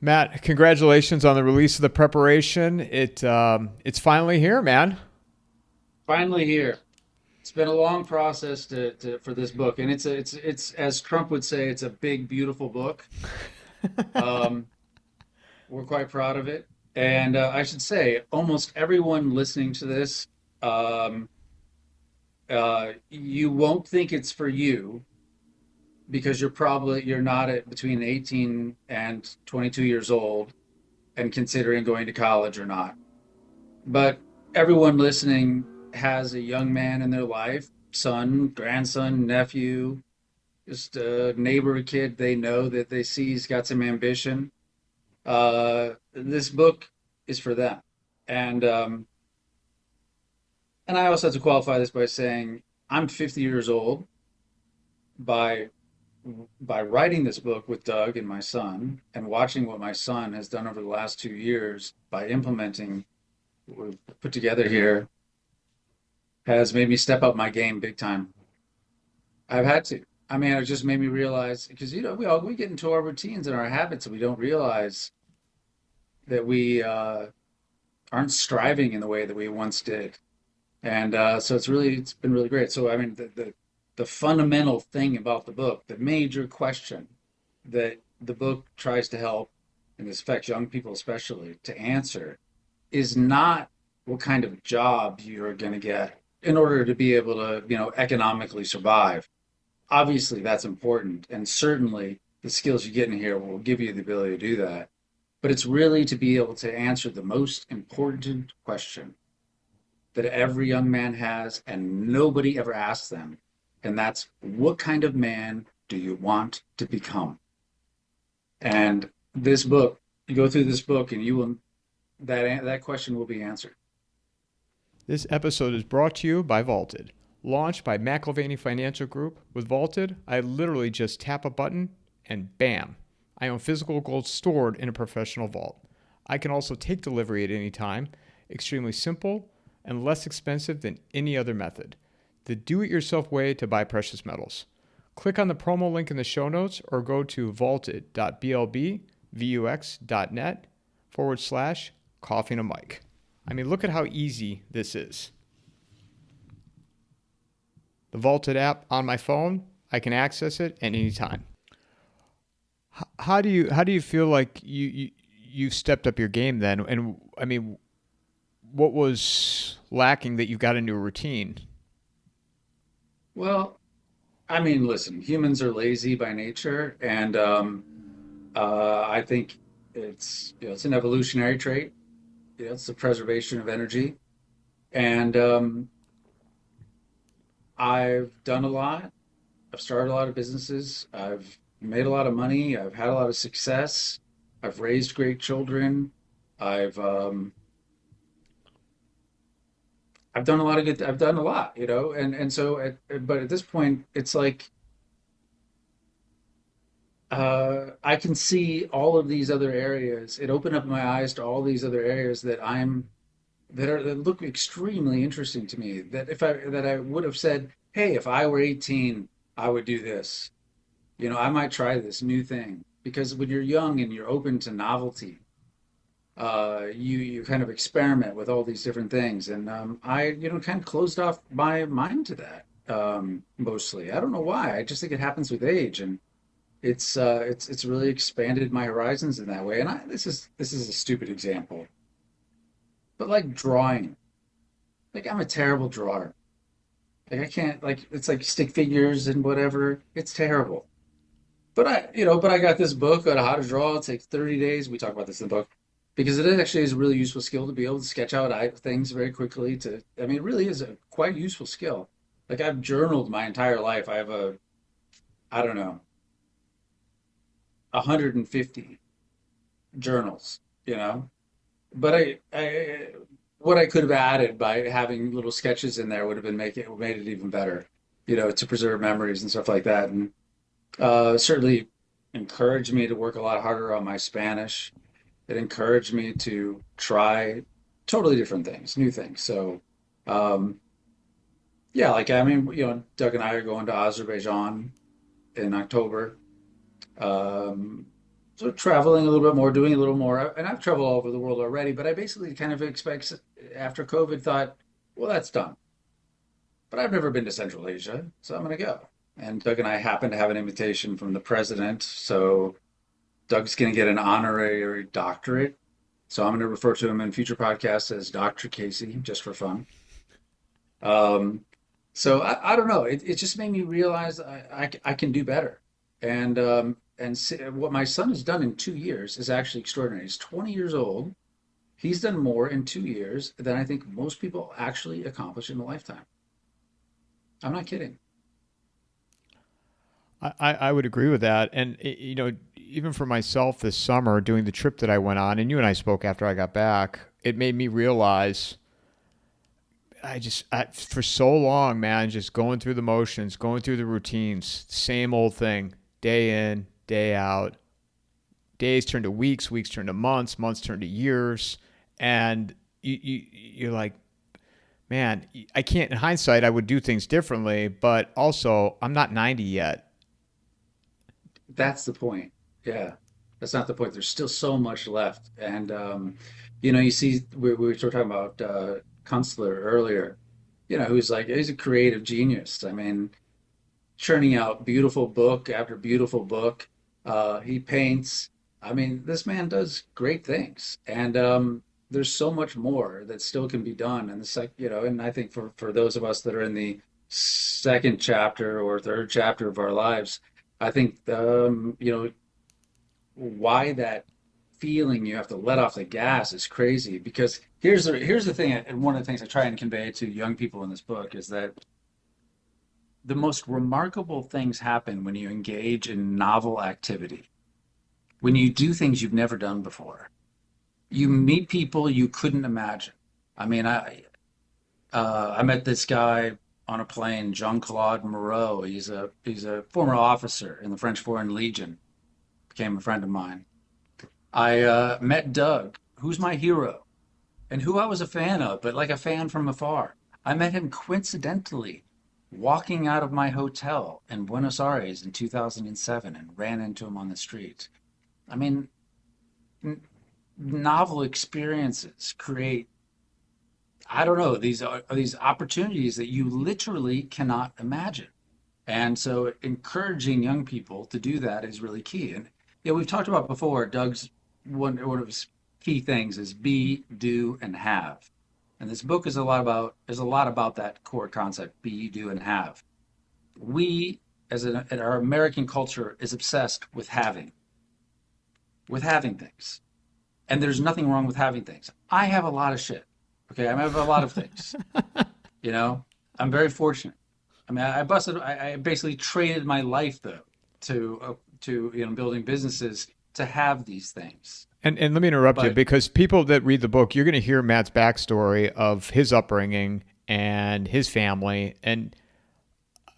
Matt, congratulations on the release of the preparation. It's finally here, man. Finally here. It's been a long process for this book, and it's as Trump would say, it's a big, beautiful book. Um, we're quite proud of it, and I should say, almost everyone listening to this, um, you won't think it's for you because you're not at between 18 and 22 years old and considering going to college or not. But everyone listening has a young man in their life, son, grandson, nephew, just a neighbor kid they know that they see he's got some ambition. This book is for them. And um, and I also have to qualify this by saying I'm 50 years old. By by writing this book with Doug and my son, and watching what my son has done over the last 2 years by implementing what we've put together here, has made me step up my game big time. I've had to. I mean, it just made me realize because we get into our routines and our habits and we don't realize that we aren't striving in the way that we once did. And so it's been really great. So I mean, the fundamental thing about the book, the major question that the book tries to help, and this affects young people especially, to answer is not what kind of job you're going to get in order to be able to, economically survive. Obviously, that's important, and certainly the skills you get in here will give you the ability to do that. But it's really to be able to answer the most important question that every young man has, and nobody ever asks them, and that's what kind of man do you want to become? And this book, you go through this book, and you will that question will be answered. This episode is brought to you by Vaulted. Launched by McIlvaney Financial Group, with Vaulted, I literally just tap a button and bam, I own physical gold stored in a professional vault. I can also take delivery at any time, extremely simple and less expensive than any other method. The do-it-yourself way to buy precious metals. Click on the promo link in the show notes or go to vaulted.blbvux.net/coffeeandamike. I mean, look at how easy this is. The Vaulted app on my phone, I can access it at any time. How do you feel like you stepped up your game then? And I mean, what was lacking that you got into a routine? Well, I mean, listen, humans are lazy by nature, and I think it's an evolutionary trait. It's the preservation of energy, and I've done a lot. I've started a lot of businesses. I've made a lot of money. I've had a lot of success. I've raised great children. I've um, I've done a lot of good. I've done a lot, and so but at this point, it's like I can see all of these other areas. It opened up my eyes to all these other areas that look extremely interesting to me. That I would have said, hey, if I were 18, I would do this. I might try this new thing because when you're young and you're open to novelty, you kind of experiment with all these different things, and I kind of closed off my mind to that mostly. I don't know why. I just think it happens with age, and it's really expanded my horizons in that way. And this is a stupid example, but like drawing, like I'm a terrible drawer. Like I can't like it's like stick figures and whatever. It's terrible. But I got this book on how to draw. It takes 30 days. We talk about this in the book because it actually is a really useful skill to be able to sketch out things very quickly. I mean, it really is a quite useful skill. Like I've journaled my entire life. I have I don't know, 150 journals, But what I could have added by having little sketches in there would have made it even better, to preserve memories and stuff like that. And certainly encouraged me to work a lot harder on my Spanish. It encouraged me to try totally different things, new things. So, um, yeah, like I mean, Doug and I are going to Azerbaijan in October. Um, So traveling a little bit more, doing a little more, and I've traveled all over the world already, but I basically kind of expect after COVID thought, well, that's done. But I've never been to Central Asia, so I'm going to go. And Doug and I happen to have an invitation from the president, so Doug's going to get an honorary doctorate. So I'm going to refer to him in future podcasts as Dr. Casey, just for fun. Um, so I don't know. It just made me realize I can do better. What my son has done in 2 years is actually extraordinary. He's 20 years old. He's done more in 2 years than I think most people actually accomplish in a lifetime. I'm not kidding. I would agree with that. And, even for myself this summer, doing the trip that I went on, and you and I spoke after I got back, it made me realize for so long, man, just going through the motions, going through the routines, same old thing, day in, day out. Days turn to weeks, weeks turn to months, months turn to years. And you're like, man, I can't, in hindsight, I would do things differently, but also I'm not 90 yet. That's the point. Yeah, that's not the point. There's still so much left. You see, we were talking about Kunstler earlier, who's like, he's a creative genius. I mean, churning out beautiful book after beautiful book. He paints. I mean, this man does great things. There's so much more that still can be done. And I think for those of us that are in the second chapter or third chapter of our lives, I think, why that feeling you have to let off the gas is crazy. Because here's the thing, and one of the things I try and convey to young people in this book is that the most remarkable things happen when you engage in novel activity, when you do things you've never done before. You meet people you couldn't imagine. I mean, I met this guy on a plane, Jean-Claude Moreau. He's a former officer in the French Foreign Legion, became a friend of mine. I met Doug, who's my hero, and who I was a fan of, but like a fan from afar. I met him coincidentally walking out of my hotel in Buenos Aires in 2007 and ran into him on the street. I mean, novel experiences create, I don't know, these opportunities that you literally cannot imagine. And so encouraging young people to do that is really key. And we've talked about before, Doug's one of his key things is be, do, and have. And this book is a lot about that core concept, be, do, and have. We, in our American culture, is obsessed with having things. And there's nothing wrong with having things. I have a lot of shit. Okay, I have a lot of things. I'm very fortunate. I mean, I basically traded my life though to building businesses to have these things. And let me interrupt you, But because people that read the book, you're going to hear Matt's backstory of his upbringing and his family. And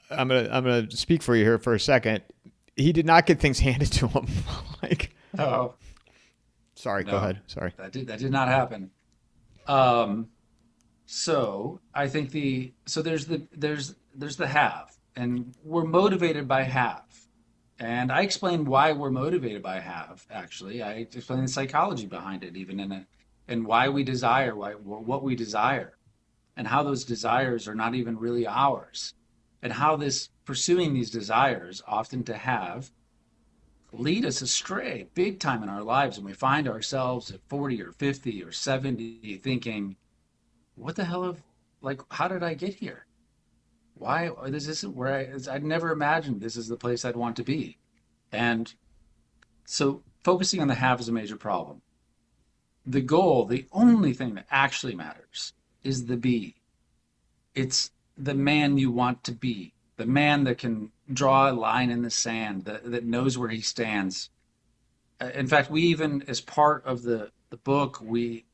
I'm gonna speak for you here for a second. He did not get things handed to him. Like, oh sorry, go no, ahead. Sorry. that did not happen. Um, so I think there's the have, and we're motivated by have. And I explain why we're motivated by have, actually. I explain the psychology behind it, even and why we desire, what we desire, and how those desires are not even really ours, and how this pursuing these desires, often to have, lead us astray big time in our lives. And we find ourselves at 40 or 50 or 70 thinking, what the hell how did I get here? Why this isn't where I'd never imagined this is the place I'd want to be. And so focusing on the have is a major problem. The goal, the only thing that actually matters is the be. It's the man you want to be, the man that can draw a line in the sand, that knows where he stands. In fact, we even, as part of the book, we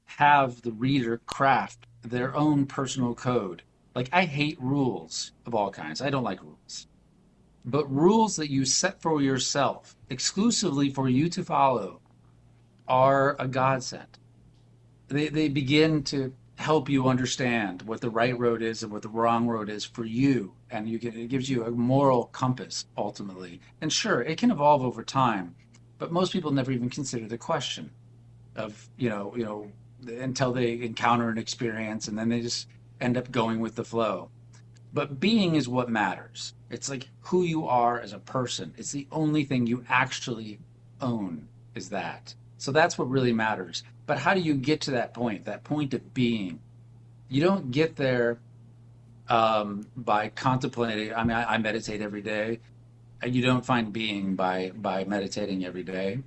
have the reader craft their own personal code. Like, I hate rules of all kinds. I don't like rules. But rules that you set for yourself, exclusively for you to follow, are a godsend. They begin to help you understand what the right road is and what the wrong road is for you. And it gives you a moral compass, ultimately. And sure, it can evolve over time. but most people never even consider the question of, until they encounter an experience and then they just end up going with the flow. But being is what matters. It's like who you are as a person. It's the only thing you actually own is that. So that's what really matters. But how do you get to that point of being? You don't get there by contemplating. I mean, I meditate every day. You don't find being by meditating every day.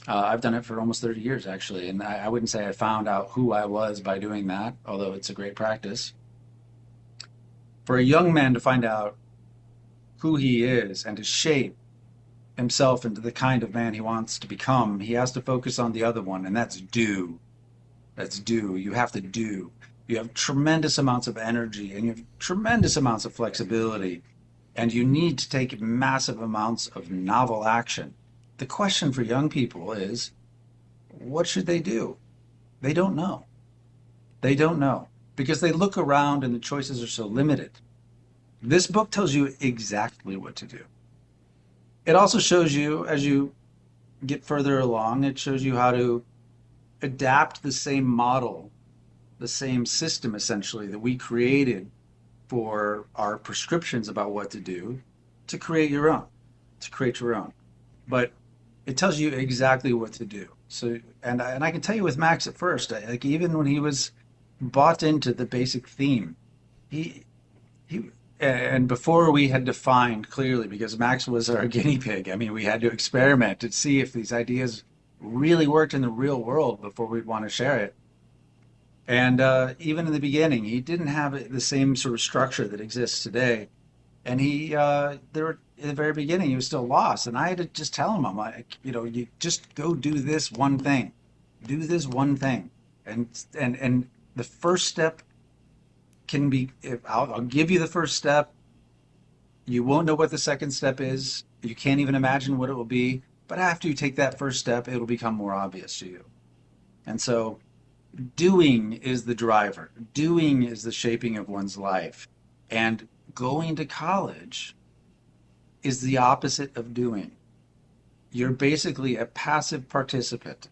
I've done it for almost 30 years, actually. And I wouldn't say I found out who I was by doing that, although it's a great practice. For a young man to find out who he is and to shape himself into the kind of man he wants to become, he has to focus on the other one, and that's do. That's do. You have to do. You have tremendous amounts of energy and you have tremendous amounts of flexibility, and you need to take massive amounts of novel action. The question for young people is, what should they do? They don't know. They don't know because they look around and the choices are so limited. This book tells you exactly what to do. It also shows you, as you get further along, it shows you how to adapt the same model, the same system essentially that we created for our prescriptions about what to do to create your own, to create your own. But it tells you exactly what to do. So, and I can tell you with Max at first, like even when he was bought into the basic theme, he he and before we had defined clearly, because Max was our guinea pig. I mean, we had to experiment to see if these ideas really worked in the real world before we'd want to share it. And even in the beginning, he didn't have the same sort of structure that exists today. And there were in the very beginning, he was still lost, and I had to just tell him, I'm like, you just go do this one thing, do this one thing, and the first step can be. If I'll give you the first step. You won't know what the second step is. You can't even imagine what it will be. But after you take that first step, it'll become more obvious to you. And so, doing is the driver. Doing is the shaping of one's life, and going to college is the opposite of doing. You're basically a passive participant,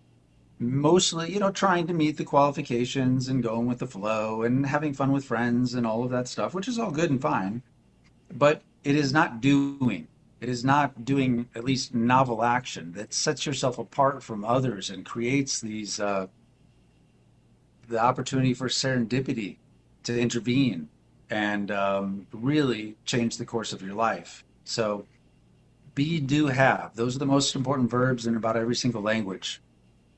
mostly, trying to meet the qualifications and going with the flow and having fun with friends and all of that stuff, which is all good and fine. But it is not doing. It is not doing at least novel action that sets yourself apart from others and creates the opportunity for serendipity to intervene and really change the course of your life. So be, do, have. Those are the most important verbs in about every single language.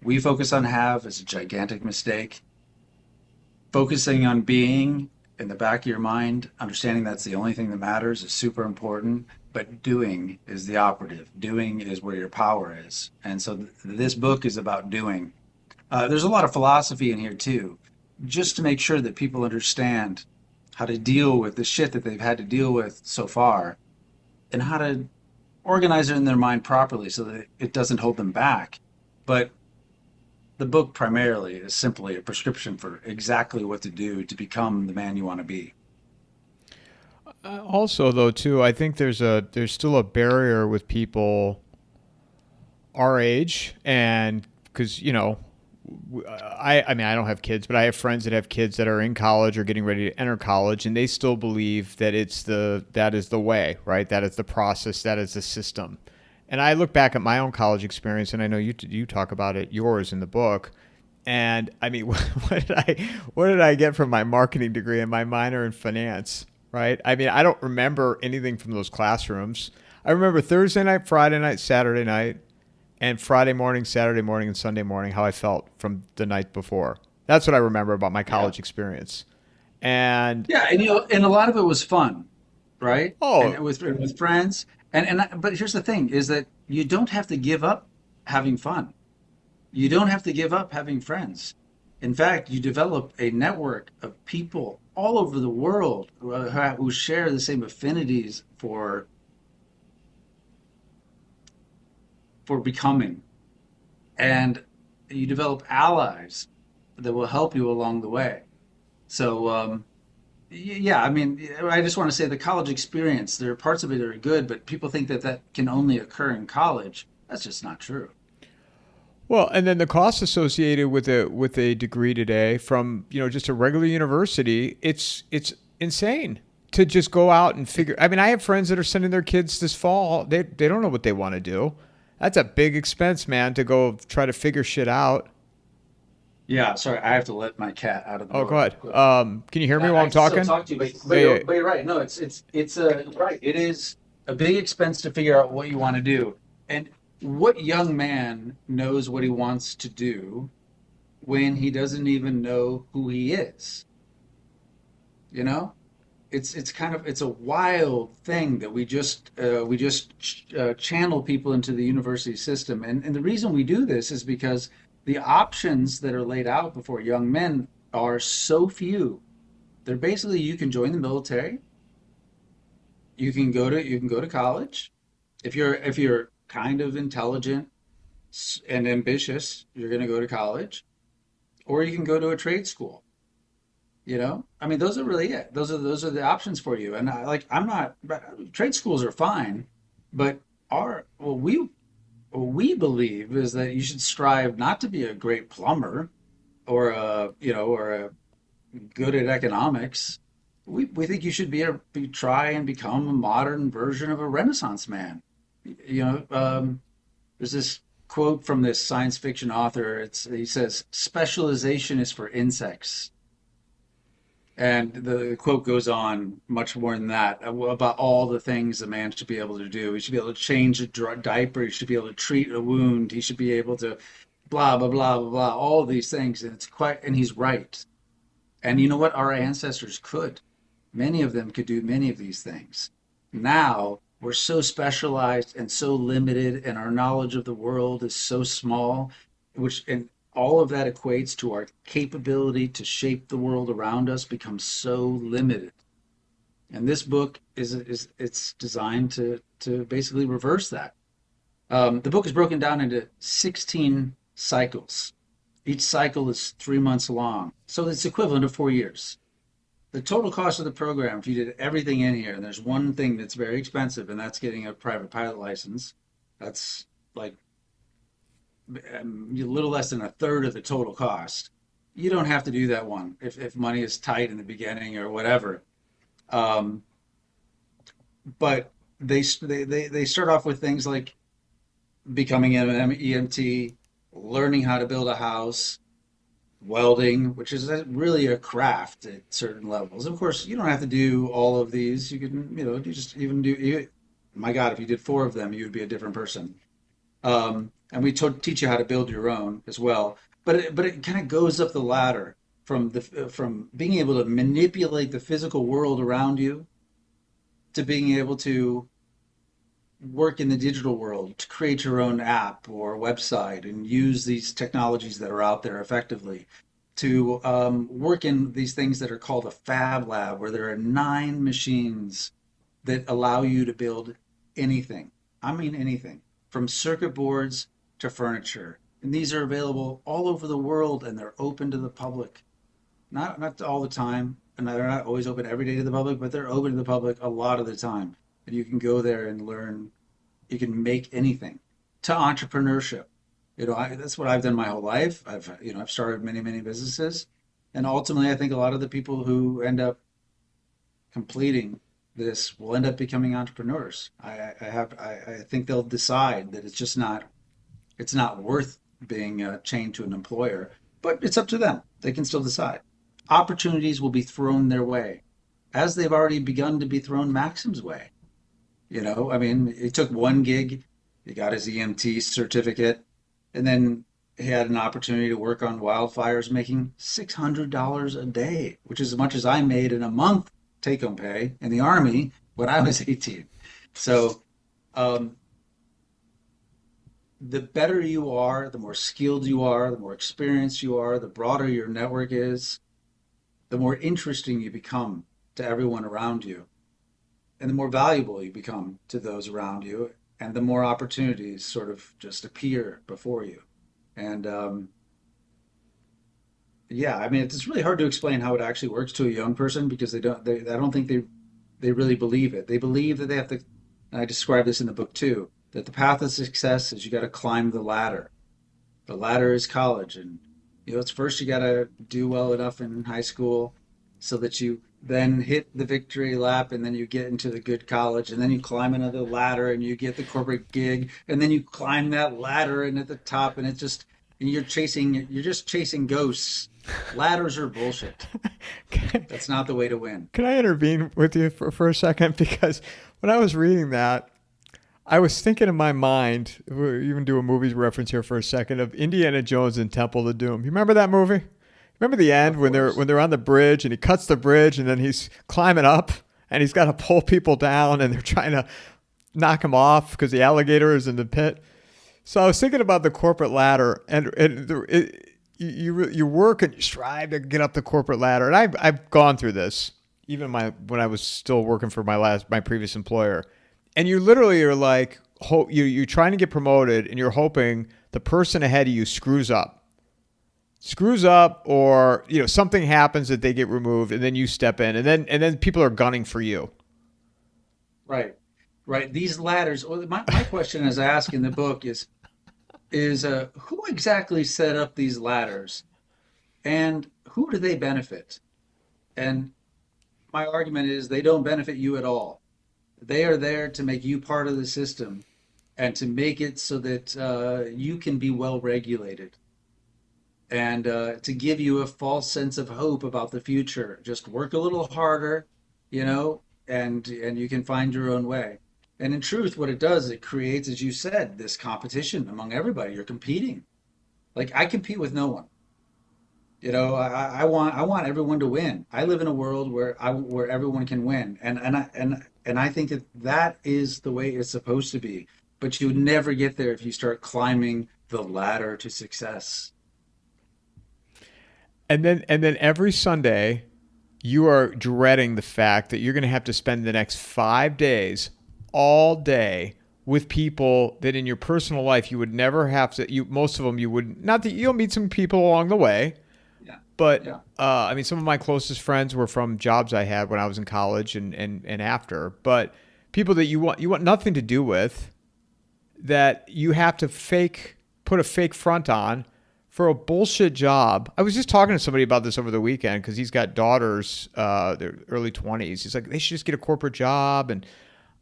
We focus on have as a gigantic mistake. Focusing on being in the back of your mind, understanding that's the only thing that matters is super important. But doing is the operative. Doing is where your power is. And so this book is about doing. There's a lot of philosophy in here too, just to make sure that people understand how to deal with the shit that they've had to deal with so far and how to organize it in their mind properly so that it doesn't hold them back. But the book primarily is simply a prescription for exactly what to do to become the man you want to be. Also, though, too, I think there's still a barrier with people our age, and because I mean I don't have kids, but I have friends that have kids that are in college or getting ready to enter college, and they still believe that that is the way, right? That is the process, that is the system. And I look back at my own college experience, and I know you talk about it yours in the book. And I mean, what did I get from my marketing degree and my minor in finance? Right? I mean, I don't remember anything from those classrooms. I remember Thursday night, Friday night, Saturday night, and Friday morning, Saturday morning, and Sunday morning, how I felt from the night before. That's what I remember about my college experience. And yeah, and a lot of it was fun, right? oh, And with friends. But here's the thing: is that you don't have to give up having fun. You don't have to give up having friends. In fact, you develop a network of people all over the world who share the same affinities for becoming, and you develop allies that will help you along the way. So yeah, I mean, I just want to say the college experience. There are parts of it that are good, but people think that can only occur in college. That's just not true. Well, and then the costs associated with a degree today from just a regular university, it's insane to just go out and figure. I mean, I have friends that are sending their kids this fall. They don't know what they want to do. That's a big expense, man, to go try to figure shit out. Yeah, sorry, I have to let my cat out of the Oh, go door real ahead. quick. Can you hear me while I I'm can still talking? talk to you, but Yeah, yeah. you're right. No, it's a right. It is a big expense to figure out what you want to do. And what young man knows what he wants to do when he doesn't even know who he is? You know? It's kind of it's a wild thing that we just channel people into the university system, and the reason we do this is because the options that are laid out before young men are so few. They're basically you can join the military, you can go to college. If you're kind of intelligent and ambitious, you're going to go to college, or you can go to a trade school. I mean, those are really it. Those are the options for you. And I'm not. Trade schools are fine, but our what we believe is that you should strive not to be a great plumber or a good at economics. We think you should try and become a modern version of a Renaissance man. There's this quote from this science fiction author. He says, "Specialization is for insects." And the quote goes on much more than that about all the things a man should be able to do. He should be able to change a diaper. He should be able to treat a wound. He should be able to blah, blah, blah, blah, blah, all of these things. And he's right. And you know what? Our ancestors could. Many of them could do many of these things. Now we're so specialized and so limited, and our knowledge of the world is so small, and all of that equates to our capability to shape the world around us becomes so limited. And this book is it's designed to basically reverse that. The book is broken down into 16 cycles. Each cycle is 3 months long, so it's equivalent to 4 years. The total cost of the program, if you did everything in here, and there's one thing that's very expensive, and that's getting a private pilot license. That's like a little less than a third of the total cost. You don't have to do that one if money is tight in the beginning or whatever. Um, but they start off with things like becoming an EMT, learning how to build a house, welding, which is really a craft at certain levels. Of course, you don't have to do all of these. You can, you just even do. My God, if you did four of them, you would be a different person. And we teach you how to build your own as well. But it kind of goes up the ladder from being able to manipulate the physical world around you to being able to work in the digital world to create your own app or website and use these technologies that are out there effectively to work in these things that are called a fab lab, where there are 9 machines that allow you to build anything. I mean, anything from circuit boards to furniture. And these are available all over the world, and they're open to the public. Not all the time, and they're not always open every day to the public, but they're open to the public a lot of the time. And you can go there and learn. You can make anything. To entrepreneurship. That's what I've done my whole life. I've started many, many businesses, and ultimately, I think a lot of the people who end up completing this will end up becoming entrepreneurs. I think they'll decide that it's not worth being chained to an employer, but it's up to them. They can still decide. Opportunities will be thrown their way, as they've already begun to be thrown Maxim's way. I mean, he took one gig, he got his EMT certificate, and then he had an opportunity to work on wildfires, making $600 a day, which is as much as I made in a month take home pay in the Army when I was 18. So, um, the better you are, the more skilled you are, the more experienced you are, the broader your network is, the more interesting you become to everyone around you, and the more valuable you become to those around you, and the more opportunities sort of just appear before you. And yeah, I mean, it's really hard to explain how it actually works to a young person because I don't think they really believe it. They believe that they have to, and I describe this in the book too, that the path of success is you got to climb the ladder. The ladder is college, and it's first you got to do well enough in high school so that you then hit the victory lap, and then you get into the good college, and then you climb another ladder, and you get the corporate gig, and then you climb that ladder, and at the top, and it's just and you're just chasing ghosts. Ladders are bullshit. That's not the way to win. Can I intervene with you for a second? Because when I was reading that, I was thinking in my mind, we'll even do a movie reference here for a second, of Indiana Jones and Temple of Doom. You remember that movie? Remember the end when they're on the bridge and he cuts the bridge and then he's climbing up and he's got to pull people down and they're trying to knock him off because the alligator is in the pit. So I was thinking about the corporate ladder, and you work and you strive to get up the corporate ladder, and I've gone through this even when I was still working for my previous employer, and you literally are like you're trying to get promoted, and you're hoping the person ahead of you screws up, or something happens that they get removed, and then you step in, and then people are gunning for you. Right. Right. These ladders. Well, my question, as I ask in the book, is who exactly set up these ladders, and who do they benefit? And my argument is they don't benefit you at all. They are there to make you part of the system and to make it so that you can be well regulated and to give you a false sense of hope about the future. Just work a little harder, and you can find your own way. And in truth, what it does, it creates, as you said, this competition among everybody. You're competing. Like I compete with no one. I want everyone to win. I live in a world where everyone can win, and I think that is the way it's supposed to be. But you never get there if you start climbing the ladder to success. And then every Sunday, you are dreading the fact that you're going to have to spend the next 5 days all day with people that in your personal life you would never have to. Most of them you would not. That you'll meet some people along the way, Yeah. but Yeah. I mean, some of my closest friends were from jobs I had when I was in college and after. But people that you want nothing to do with, that you have to put a fake front on for a bullshit job. I was just talking to somebody about this over the weekend because he's got daughters, their early 20s. He's like, they should just get a corporate job. And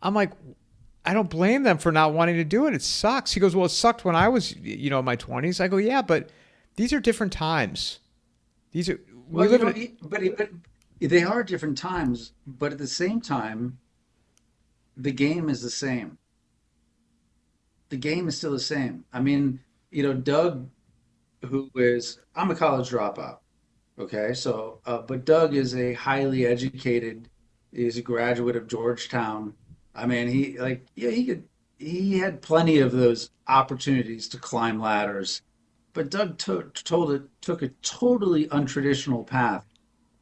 I'm like, I don't blame them for not wanting to do it. It sucks. He goes, well, it sucked when I was, in my 20s. I go, yeah, but these are different times. These are, we Well, live in, but they are different times, but at the same time, the game is the same. The game is still the same. I mean, Doug, I'm a college dropout. Okay, so, but Doug is a highly educated, he's a graduate of Georgetown. I mean, he had plenty of those opportunities to climb ladders, but Doug took a totally untraditional path.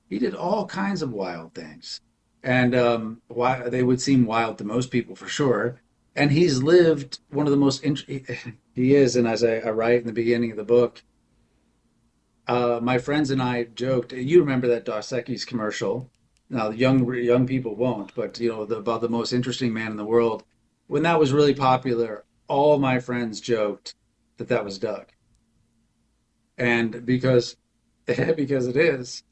He did all kinds of wild things, and why they would seem wild to most people for sure. And he's lived one of the most he is, and as I write in the beginning of the book, my friends and I joked. You remember that Dos Equis commercial? Now, the young people won't, but about the most interesting man in the world. When that was really popular, all my friends joked that was Doug, and because it is.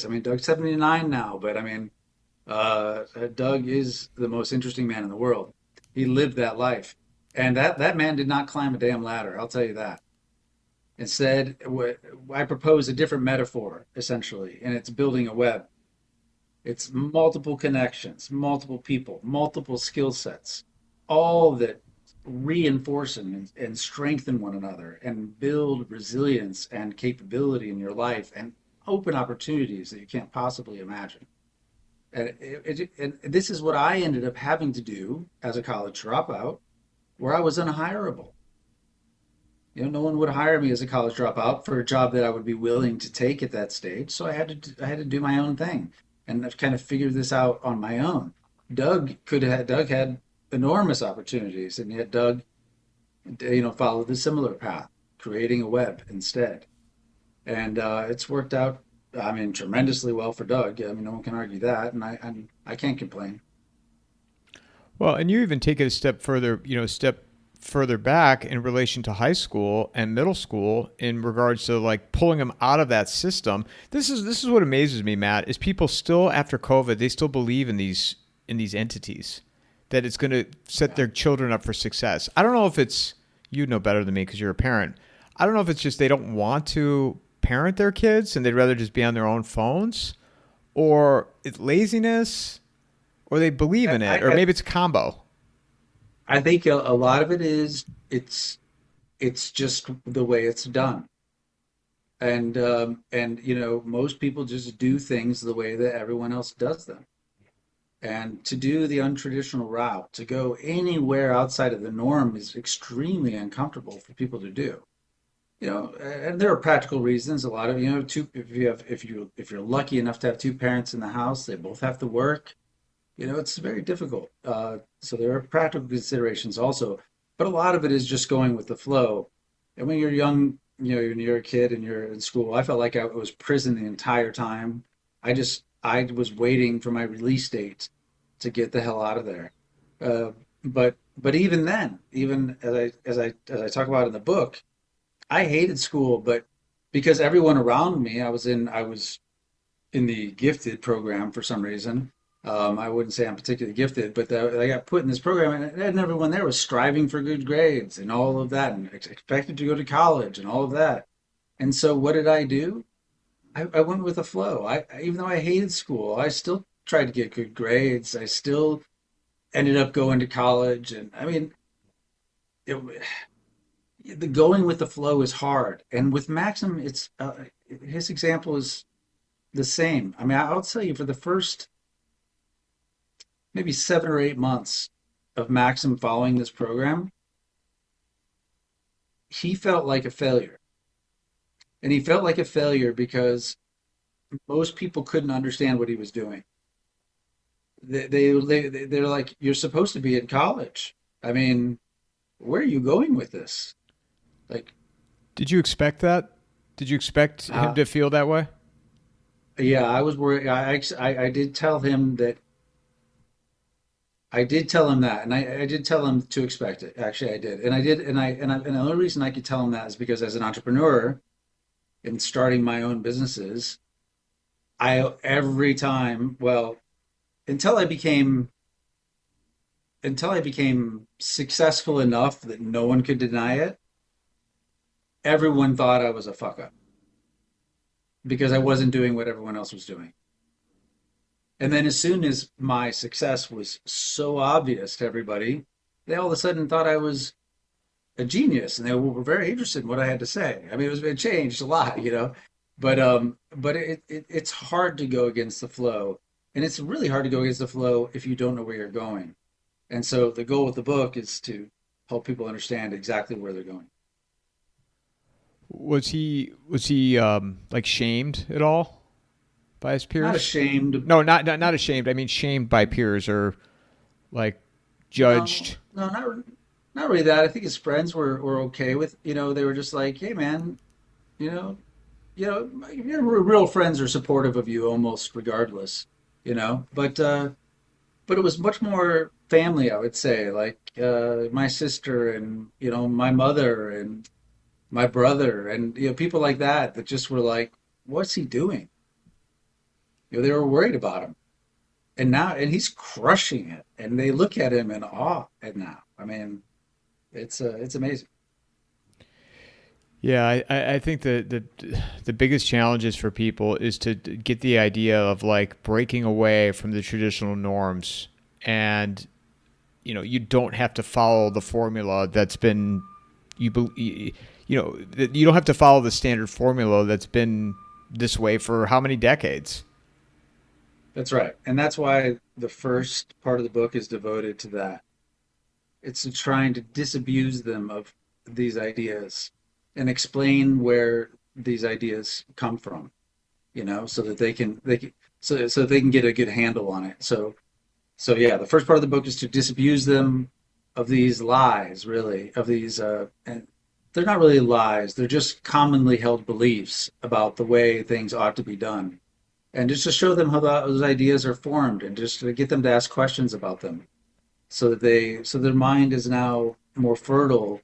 I mean, Doug's 79 now, but I mean, Doug is the most interesting man in the world. He lived that life, and that man did not climb a damn ladder. I'll tell you that. Instead, I propose a different metaphor, essentially, and it's building a web. It's multiple connections, multiple people, multiple skill sets, all that reinforce and strengthen one another and build resilience and capability in your life and open opportunities that you can't possibly imagine. And this is what I ended up having to do as a college dropout, where I was unhireable. No one would hire me as a college dropout for a job that I would be willing to take at that stage. So I had to do my own thing, and I've kind of figured this out on my own. Doug had enormous opportunities, and yet Doug, followed a similar path, creating a web instead, and it's worked out. I mean, tremendously well for Doug. I mean, no one can argue that, and I can't complain. well, and you even take it a step further back in relation to high school and middle school in regards to like pulling them out of that system. This is what amazes me, Matt, is people still after COVID, they still believe in these entities that it's going to set their children up for success. I don't know if it's you know better than me because you're a parent. I don't know if it's just they don't want to parent their kids and they'd rather just be on their own phones, or it's laziness, or they believe in it, or maybe it's a combo. I think a lot of it is it's just the way it's done. And you know, most people just do things the way that everyone else does them. And to do the untraditional route, to go anywhere outside of the norm is extremely uncomfortable for people to do. You know, and there are practical reasons. A lot of, you know, two, if you're lucky enough to have two parents in the house, they both have to work. You know, it's very difficult. So there are practical considerations also, but a lot of it is just going with the flow. And when you're young, you know, when you're a kid and you're in school, I felt like I was prison the entire time. I was waiting for my release date to get the hell out of there. But even then, even as I talk about in the book, I hated school, but because everyone around me, I was in the gifted program for some reason. I wouldn't say I'm particularly gifted, but I got put in this program, and everyone there was striving for good grades and all of that, and expected to go to college and all of that. And so, what did I do? I went with the flow. Even though I hated school, I still tried to get good grades. I still ended up going to college, and I mean, it, the going with the flow is hard. And with Maxim, it's his example is the same. I mean, I'll tell you, for the first maybe 7 or 8 months of Maxim following this program, he felt like a failure. And he felt like a failure because most people couldn't understand what he was doing. They're like, you're supposed to be in college. I mean, where are you going with this? Like, Did you expect that? Did you expect him uh, to feel that way? yeah, I was worried. I did tell him that. I did tell him that, and I did tell him to expect it. Actually, I did, and I did, and the only reason I could tell him that is because as an entrepreneur and starting my own businesses, I every time, well, until I became until I became successful enough that no one could deny it, everyone thought I was a fuck up because I wasn't doing what everyone else was doing. And then as soon as my success was so obvious to everybody, they all of a sudden thought I was a genius and they were very interested in what I had to say. I mean, it changed a lot, you know, but it's hard to go against the flow. And it's really hard to go against the flow if you don't know where you're going. And so the goal with the book is to help people understand exactly where they're going. Was he like shamed at all by his Not peers? ashamed. No, not ashamed. I mean shamed by peers or like No, judged. no, not really that. I think his friends were okay with, they were just like, hey man, you know, your real friends are supportive of you almost regardless, you know. But it was much more family, I would say, like my sister and my mother and my brother and people like that that just were like, what's he doing? They were worried about him, and he's crushing it, and they look at him in awe. And now, I mean, it's amazing. Yeah, I think the biggest challenges for people is to get the idea of like breaking away from the traditional norms, and you don't have to follow the formula that's been you bel- you don't have to follow the standard formula that's been this way for how many decades. That's right, and that's why the first part of the book is devoted to that. It's to trying to disabuse them of these ideas and explain where these ideas come from, so that so that they can get a good handle on it. So yeah, the first part of the book is to disabuse them of these lies, really, of these and they're not really lies, they're just commonly held beliefs about the way things ought to be done. And just to show them how those ideas are formed and just to get them to ask questions about them so that their mind is now more fertile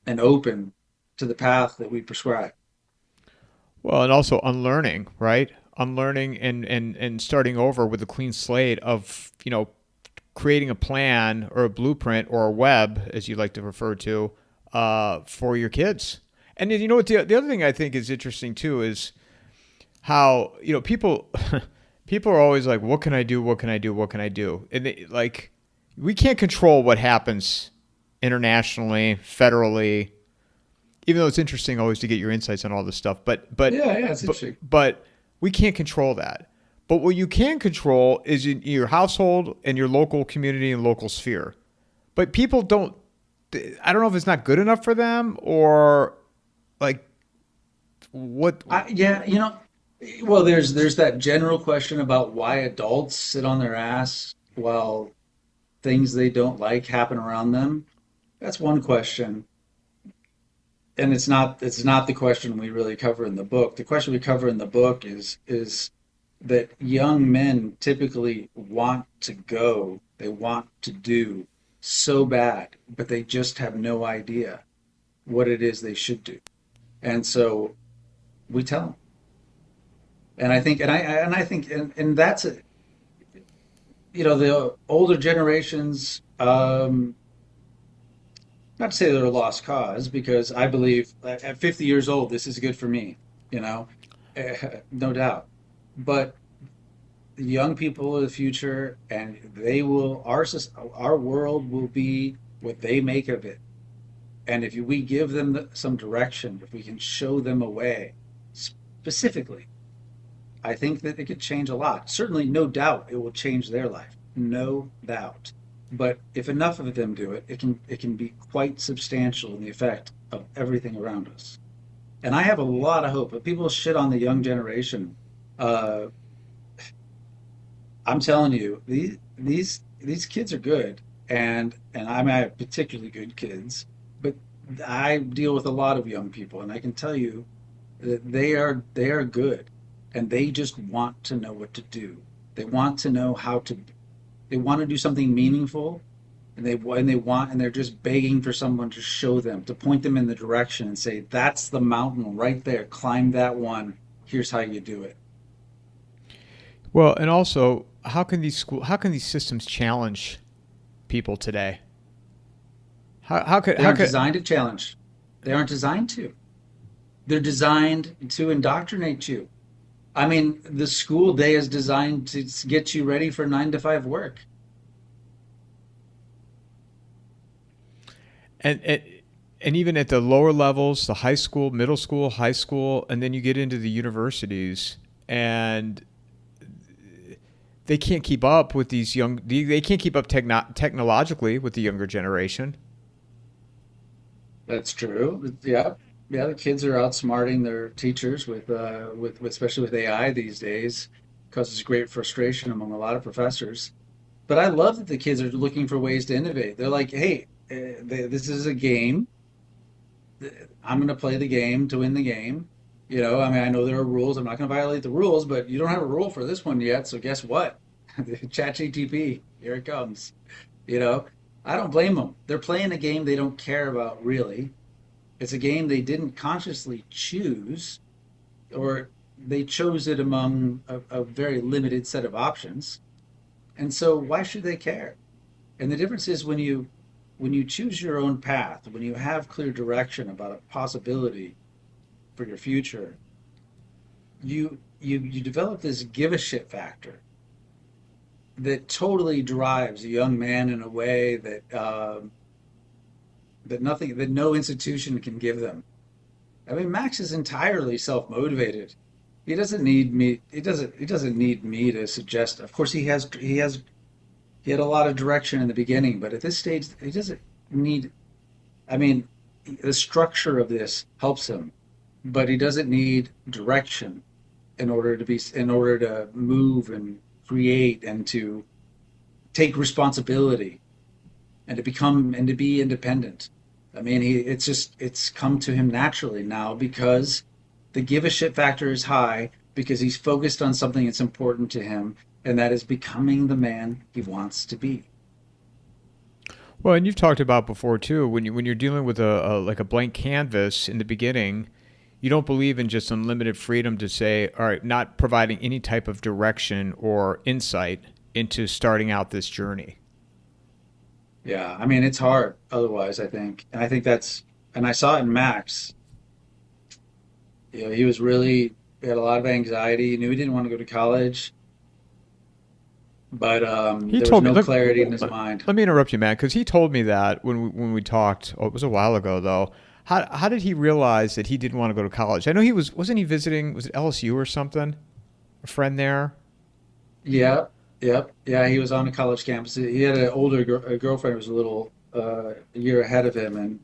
and open to the path that we prescribe. Well, and also unlearning, right? Unlearning and starting over with a clean slate of, creating a plan or a blueprint or a web, as you like to refer to, for your kids. And then, you know what? The other thing I think is interesting too is how, people people are always like, what can I do? What can I do? What can I do? And like, we can't control what happens internationally, federally, even though it's interesting always to get your insights on all this stuff. Yeah, yeah, it's interesting. But we can't control that. But what you can control is in your household and your local community and local sphere. But people don't. I don't know if it's not good enough for them or like what. Yeah, well, there's that general question about why adults sit on their ass while things they don't like happen around them. That's one question. And it's not the question we really cover in the book. The question we cover in the book is that young men typically want to go, they want to do so bad, but they just have no idea what it is they should do. And so we tell them. And that's it. The older generations, not to say they're a lost cause, because I believe at 50 years old, this is good for me, you know, no doubt. But the young people of the future, and our world will be what they make of it. And if we give them some direction, if we can show them a way, specifically, I think that it could change a lot. Certainly, no doubt, it will change their life, no doubt. But if enough of them do it, it can be quite substantial in the effect of everything around us. And I have a lot of hope. But people shit on the young generation. Uh, I'm telling you, these kids are good, and I mean, I have particularly good kids, but I deal with a lot of young people, and I can tell you that they are good, and they just want to know what to do. They want to know how to. They want to do something meaningful, and they're just begging for someone to show them, to point them in the direction, and say, "That's the mountain right there. Climb that one. Here's how you do it." Well, and also, how can these systems challenge people today? They How aren't could designed to challenge. They aren't designed to. They're designed to indoctrinate you. I mean, the school day is designed to get you ready for 9 to 5 work. and and even at the lower levels, the high school, middle school, high school, and then you get into the universities, and they can't keep up with these young. They can't keep up technologically with the younger generation. That's true. Yeah, yeah. The kids are outsmarting their teachers with especially with AI these days. Causes great frustration among a lot of professors. But I love that the kids are looking for ways to innovate. They're like, "Hey, this is a game. I'm going to play the game to win the game." I mean, I know there are rules. I'm not going to violate the rules, but you don't have a rule for this one yet. So guess what? ChatGTP, here it comes. You know, I don't blame them. They're playing a game they don't care about really. It's a game they didn't consciously choose, or they chose it among a very limited set of options. And so why should they care? And the difference is when you choose your own path, when you have clear direction about a possibility for your future, you develop this give a shit factor that totally drives a young man in a way that no institution can give them. I mean, Max is entirely self motivated. He doesn't need me. He doesn't need me to suggest. Of course, he had a lot of direction in the beginning, but at this stage, he doesn't need. I mean, the structure of this helps him, but he doesn't need direction in order to move and create and to take responsibility and to be independent. I mean, it's come to him naturally now because the give a shit factor is high because he's focused on something that's important to him, and that is becoming the man he wants to be. Well, and you've talked about before too, when you're dealing with a like a blank canvas in the beginning, you don't believe in just unlimited freedom to say, all right, not providing any type of direction or insight into starting out this journey. Yeah, I mean it's hard otherwise, I think. And I think that's and I saw it in Max. He was really he had a lot of anxiety. He knew he didn't want to go to college, but He there was told me. no clarity in his Let, mind. let me interrupt you, man, because he told me that when we talked. Oh, it was a while ago though. How did he realize that he didn't want to go to college? I know he wasn't he visiting, was it LSU or something? A friend there. Yep, yep, yeah. He was on a college campus. He had an older a girlfriend who was a little a year ahead of him, and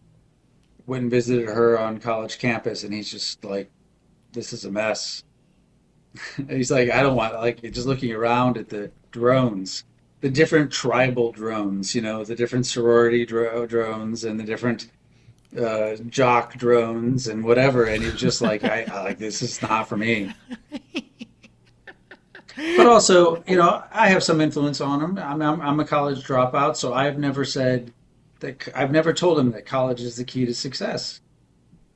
went and visited her on college campus. And he's just like, "This is a mess." And he's like, "I don't want like just looking around at the drones, the different tribal drones, the different sorority drones, and the different jock drones and whatever." And he was just like, I like this is not for me. But also, I have some influence on him. I'm a college dropout, so I've never told him that college is the key to success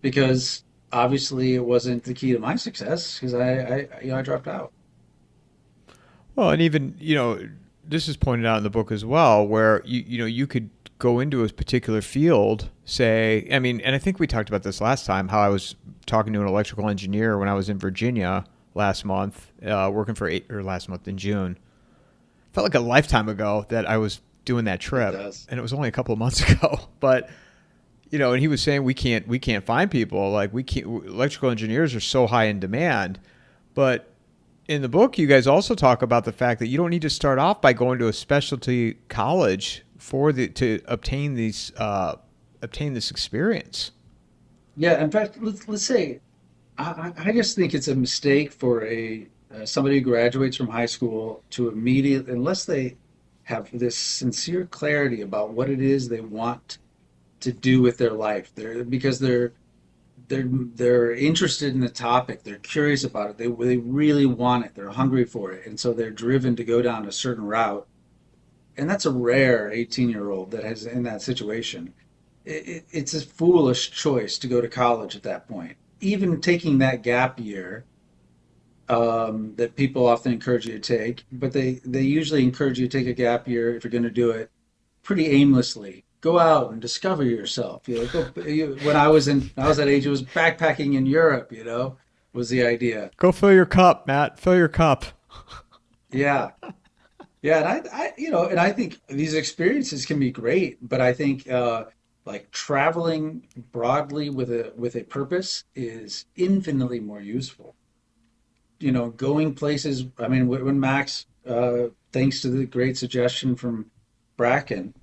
because obviously it wasn't the key to my success because I dropped out. Well, and even this is pointed out in the book as well, where you could go into a particular field, say, I mean, and I think we talked about this last time, how I was talking to an electrical engineer when I was in Virginia last month, working for eight or last month in June. Felt like a lifetime ago that I was doing that It trip, does. and it was only a couple of months ago. But and he was saying we can't find people like we can't. Electrical engineers are so high in demand, but in the book, you guys also talk about the fact that you don't need to start off by going to a specialty college to obtain this experience. Yeah, in fact, let's say I just think it's a mistake for a somebody who graduates from high school to immediately, unless they have this sincere clarity about what it is they want to do with their life. They're interested in the topic. They're curious about it. They really want it. They're hungry for it, and so they're driven to go down a certain route. And that's a rare 18-year-old that has in that situation. It's a foolish choice to go to college at that point. Even taking that gap year that people often encourage you to take, but they usually encourage you to take a gap year if you're going to do it pretty aimlessly. Go out and discover yourself. When I was that age, it was backpacking in Europe. Was the idea. Go fill your cup, Matt. Fill your cup. Yeah, yeah, and and I think these experiences can be great, but I think like traveling broadly with a purpose is infinitely more useful. Going places. I mean, when Max, thanks to the great suggestion from Bracken,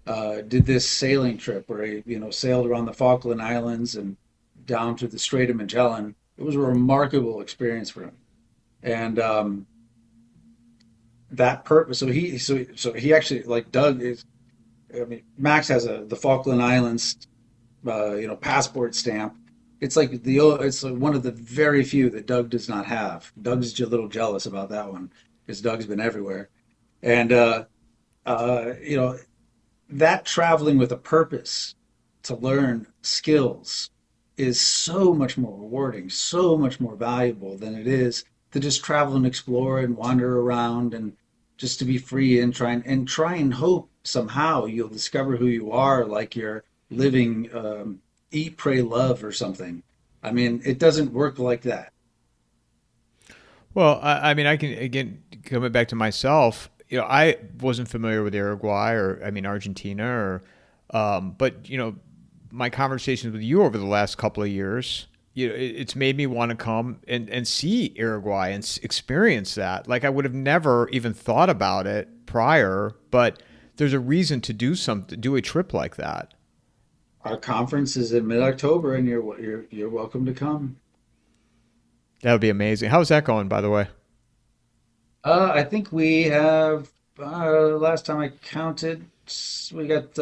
did this sailing trip where he, sailed around the Falkland Islands and down to the Strait of Magellan. It was a remarkable experience for him, and that purpose. So he actually like Doug is. I mean, Max has the Falkland Islands, passport stamp. It's like one of the very few that Doug does not have. Doug's a little jealous about that one because Doug's been everywhere, and uh, you know that traveling with a purpose to learn skills is so much more rewarding, so much more valuable than it is to just travel and explore and wander around and just to be free and try and hope somehow you'll discover who you are, like you're living eat, pray, love or something. I mean, it doesn't work like that. Well, I mean, I can again coming back to myself. I wasn't familiar with Uruguay or I mean Argentina or, but my conversations with you over the last couple of years, it's made me want to come and see Uruguay and experience that. Like I would have never even thought about it prior, but there's a reason to do a trip like that. Our conference is in mid-October, and you're welcome to come. That would be amazing. How's that going, by the way? I think we have last time I counted, we got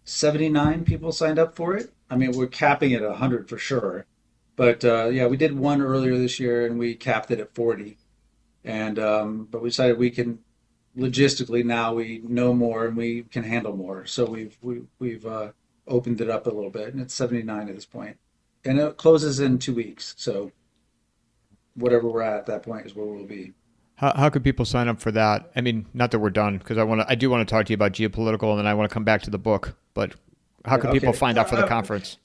79 people signed up for it. I mean, we're capping it at 100 for sure. But yeah, we did one earlier this year and we capped it at 40. And but we decided logistically now we know more and we can handle more. So we've opened it up a little bit, and it's 79 at this point, and it closes in 2 weeks. So whatever we're at that point is where we'll be. How could people sign up for that? I mean, not that we're done, because I do want to talk to you about geopolitical, and then I want to come back to the book. But how Yeah, can people okay. find out for the conference?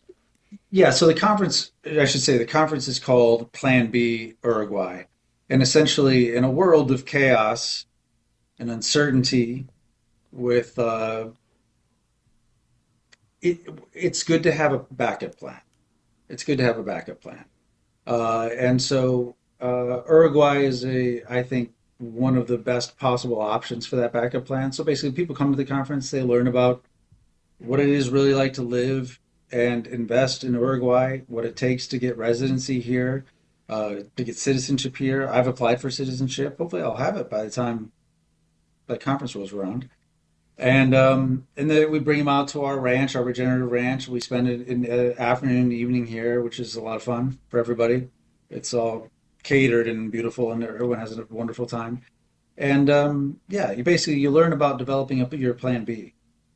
Yeah, so the conference, I should say, the conference is called Plan B Uruguay. And essentially, in a world of chaos and uncertainty, with it's good to have a backup plan. It's good to have a backup plan. And so Uruguay is I think, one of the best possible options for that backup plan. So basically, people come to the conference, they learn about what it is really like to live and invest in Uruguay, what it takes to get residency here, to get citizenship here. I've applied for citizenship. Hopefully, I'll have it by the time that conference rolls around. And then we bring them out to our ranch, our regenerative ranch. We spend it in afternoon and evening here, which is a lot of fun for everybody. It's all catered and beautiful, and everyone has a wonderful time. And yeah, you learn about developing up your plan B.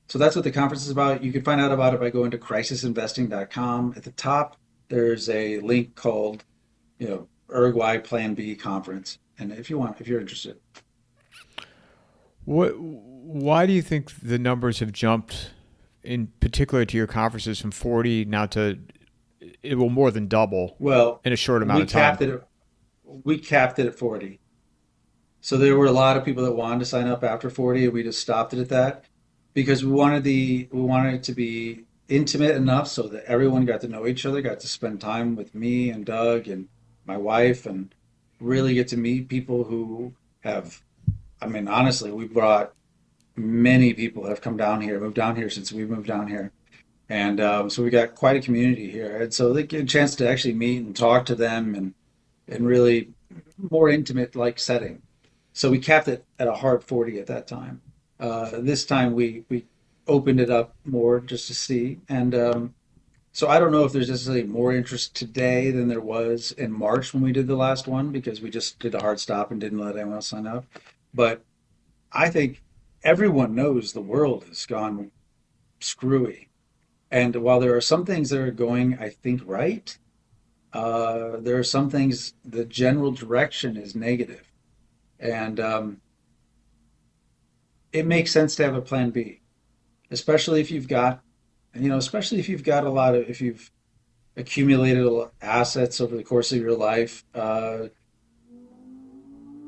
So that's what the conference is about. You can find out about it by going to crisisinvesting.com. At the top, there's a link called, Uruguay Plan B Conference. And if you're interested. Why do you think the numbers have jumped, in particular to your conferences, from 40 now to it will more than double Well, in a short amount we of time? capped it. We capped it at 40. So there were a lot of people that wanted to sign up after 40, and we just stopped it at that because we wanted it to be intimate enough so that everyone got to know each other, got to spend time with me and Doug and my wife, and really get to meet people who have. I mean, honestly, we brought many people that have come down here, moved down here since we moved down here. And so we got quite a community here. And so they get a chance to actually meet and talk to them and really more intimate like setting. So we capped it at a hard 40 at that time. This time we opened it up more just to see. And so I don't know if there's necessarily more interest today than there was in March when we did the last one because we just did a hard stop and didn't let anyone else sign up. But I think everyone knows the world has gone screwy. And while there are some things that are going, I think, right, there are some things, the general direction is negative. And it makes sense to have a plan B, especially if you've got, especially if you've got if you've accumulated assets over the course of your life.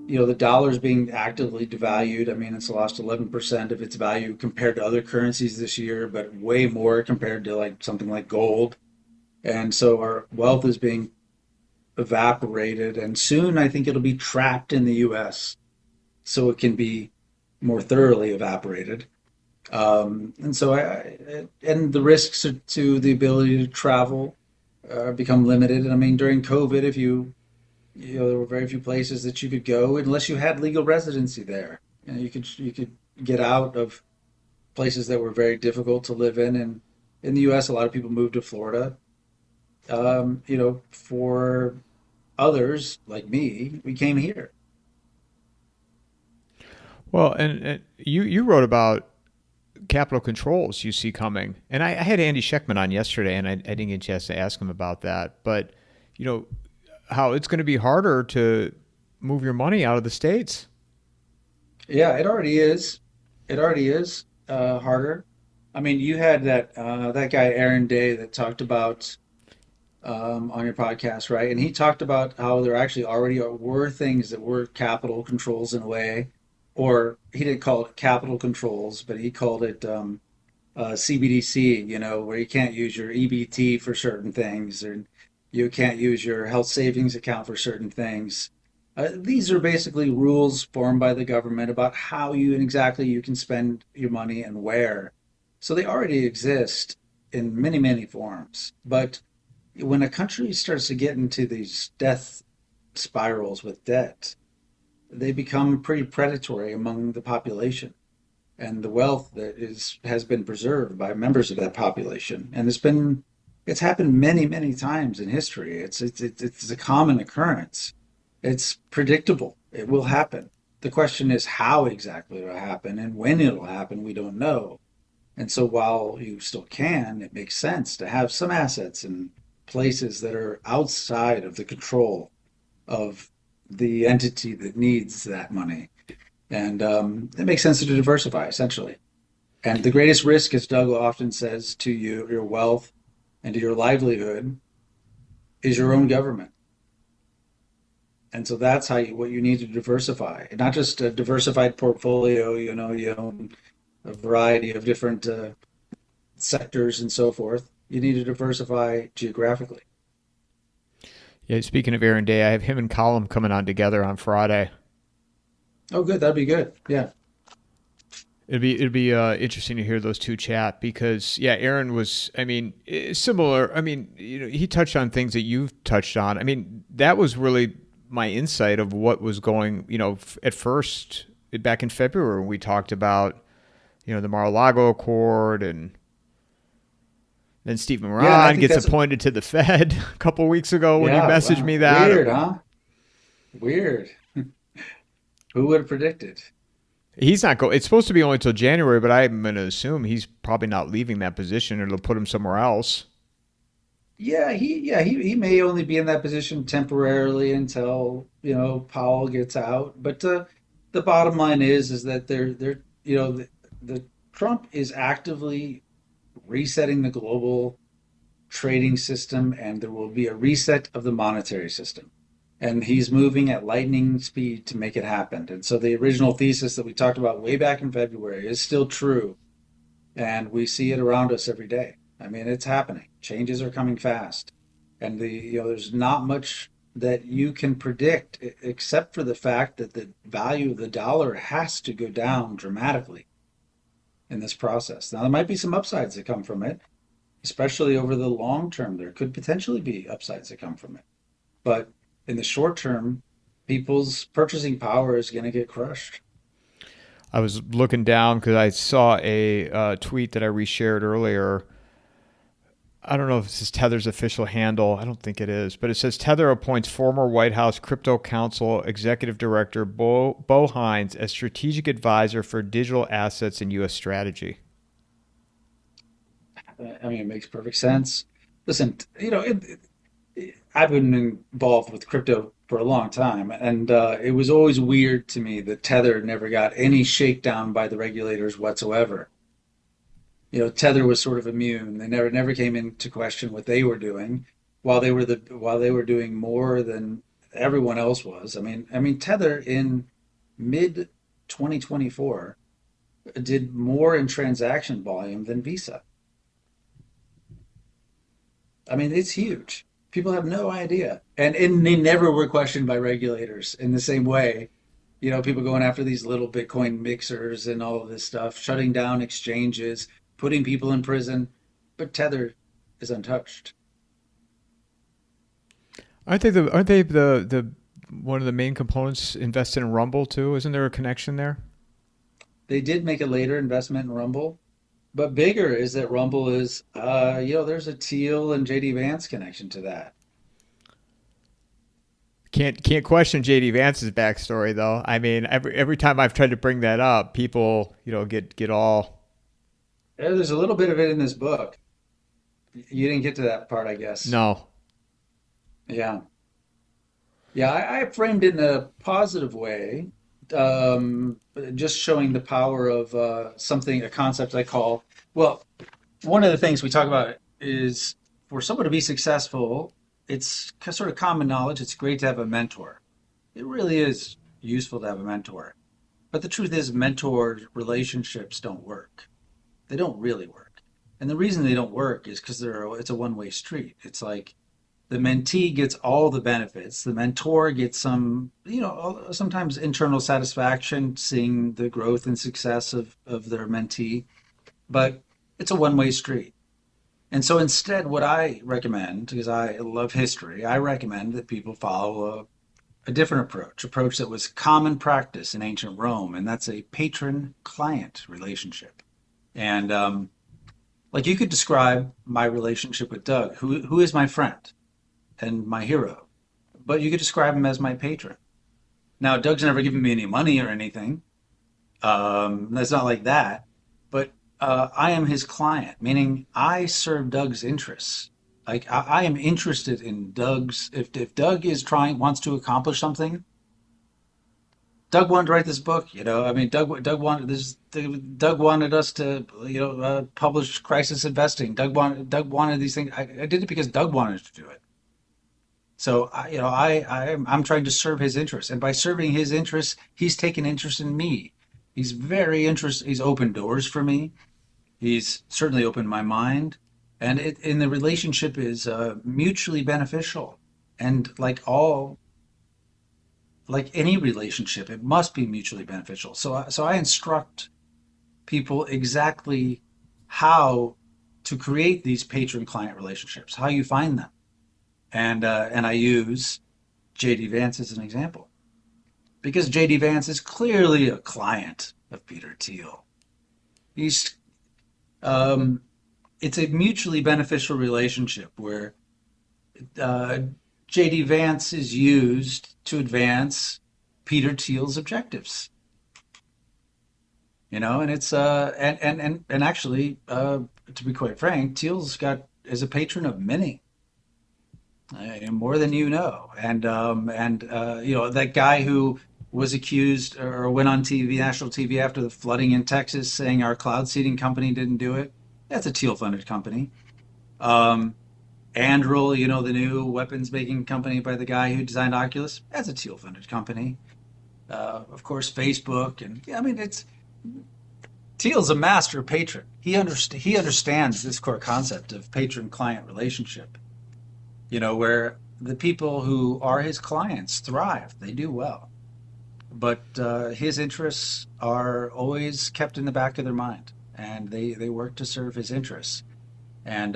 The dollar's being actively devalued. I mean, it's lost 11% of its value compared to other currencies this year, but way more compared to like something like gold. And so our wealth is being evaporated, and soon I think it'll be trapped in the US so it can be more thoroughly evaporated. And the risks to the ability to travel become limited. And I mean, during COVID, if there were very few places that you could go unless you had legal residency there. You could get out of places that were very difficult to live in. And in the U.S., a lot of people moved to Florida. For others like me, we came here. Well, and you wrote about capital controls you see coming, and I had Andy Scheckman on yesterday, and I didn't get a chance to ask him about that. But you know how it's going to be harder to move your money out of the states. Yeah, it already is. It already is harder. I mean, you had that guy Aaron Day that talked about on your podcast, right? And he talked about how there actually already were things that were capital controls in a way, or he didn't call it capital controls, but he called it CBDC, where you can't use your EBT for certain things, or you can't use your health savings account for certain things. These are basically rules formed by the government about how you can spend your money and where. So they already exist in many, many forms. But when a country starts to get into these death spirals with debt, they become pretty predatory among the population and the wealth that has been preserved by members of that population. And it's happened many, many times in history. It's a common occurrence. It's predictable. It will happen. The question is how exactly it'll happen and when it'll happen, we don't know. And so while you still can, it makes sense to have some assets in places that are outside of the control of the entity that needs that money. And it makes sense to diversify, essentially. And the greatest risk, as Doug often says, to you, your wealth and to your livelihood is your own government. And so that's what you need to diversify, not just a diversified portfolio. You own a variety of different sectors and so forth. You need to diversify geographically. Yeah, speaking of Aaron Day, I have him and Colum coming on together on Friday. Oh, good. That'd be good. Yeah. It'd be interesting to hear those two chat because yeah, Aaron was I mean similar. I mean he touched on things that you've touched on. I mean that was really my insight of what was going. At first back in February when we talked about the Mar-a-Lago Accord and then Steve Yeah. And I Moran think gets that's, appointed to the Fed a couple weeks ago when you yeah. messaged Wow. me that. Weird, huh? Weird. Who would have predicted? He's not go. It's supposed to be only till January, but I'm going to assume he's probably not leaving that position, or it'll put him somewhere else. He may only be in that position temporarily until, Powell gets out. But the bottom line is that the Trump is actively resetting the global trading system, and there will be a reset of the monetary system. And he's moving at lightning speed to make it happen. And so the original thesis that we talked about way back in February is still true. And we see it around us every day. I mean, it's happening. Changes are coming fast. And there's not much that you can predict except for the fact that the value of the dollar has to go down dramatically in this process. Now, there might be some upsides that come from it, especially over the long term. There could potentially be upsides that come from it. But in the short term, people's purchasing power is going to get crushed. I was looking down because I saw a tweet that I reshared earlier. I don't know if this is Tether's official handle. I don't think it is, but it says Tether appoints former White House Crypto Council Executive Director Bo Hines as strategic advisor for digital assets and U.S. strategy. I mean, it makes perfect sense. Listen, I've been involved with crypto for a long time, and it was always weird to me that Tether never got any shakedown by the regulators whatsoever. Tether was sort of immune. They never came into question what they were doing, while they were doing more than everyone else was. I mean, Tether in mid 2024 did more in transaction volume than Visa. I mean, it's huge. People have no idea. And they never were questioned by regulators in the same way. People going after these little Bitcoin mixers and all of this stuff, shutting down exchanges, putting people in prison. But Tether is untouched. Aren't they the one of the main components invested in Rumble too? Isn't there a connection there? They did make a later investment in Rumble, but bigger is that Rumble is, there's a Teal and JD Vance connection to that. Can't question JD Vance's backstory though. I mean, every time I've tried to bring that up, people get all There's a little bit of it in this book. You didn't get to that part, I guess. no. Yeah. Yeah, I framed it in a positive way, um, just showing the power of a concept I call, well, one of the things we talk about is for someone to be successful, it's sort of common knowledge. It's great to have a mentor. It really is useful to have a mentor. But the truth is, mentor relationships don't work. They don't really work. And the reason they don't work is because it's a one-way street. It's like the mentee gets all the benefits. The mentor gets some, sometimes internal satisfaction seeing the growth and success of their mentee, but it's a one-way street. And so instead, what I recommend, because I love history, I recommend that people follow a different approach that was common practice in ancient Rome, and that's a patron-client relationship. And like you could describe my relationship with Doug, who is my friend and my hero, but you could describe him as my patron. Now, Doug's never given me any money or anything. That's not like that. But I am his client, meaning I serve Doug's interests. Like I am interested in Doug's. If Doug is trying wants to accomplish something, Doug wanted to write this book. I mean, Doug wanted this. Doug wanted us to publish Crisis Investing. Doug wanted these things. I did it because Doug wanted to do it. So I'm trying to serve his interests, and by serving his interests, he's taken interest in me. He's very interested. He's opened doors for me. He's certainly opened my mind, and the relationship is mutually beneficial. And like any relationship, it must be mutually beneficial. So I instruct people exactly how to create these patron-client relationships, how you find them, and I use J.D. Vance as an example because J.D. Vance is clearly a client of Peter Thiel. He's it's a mutually beneficial relationship where uh, J.D. Vance is used to advance Peter Thiel's objectives. And it's and actually, to be quite frank, Thiel's got is a patron of many, more than you know, and that guy who was accused or went on TV, national TV after the flooding in Texas, saying our cloud seeding company didn't do it. That's a Thiel funded company. Um, Anduril, the new weapons making company by the guy who designed Oculus, that's a Thiel funded company. Of course, Facebook, and yeah, I mean, it's Thiel's a master patron. He understands this core concept of patron-client relationship. Where the people who are his clients thrive, they do well, but his interests are always kept in the back of their mind, and they work to serve his interests. And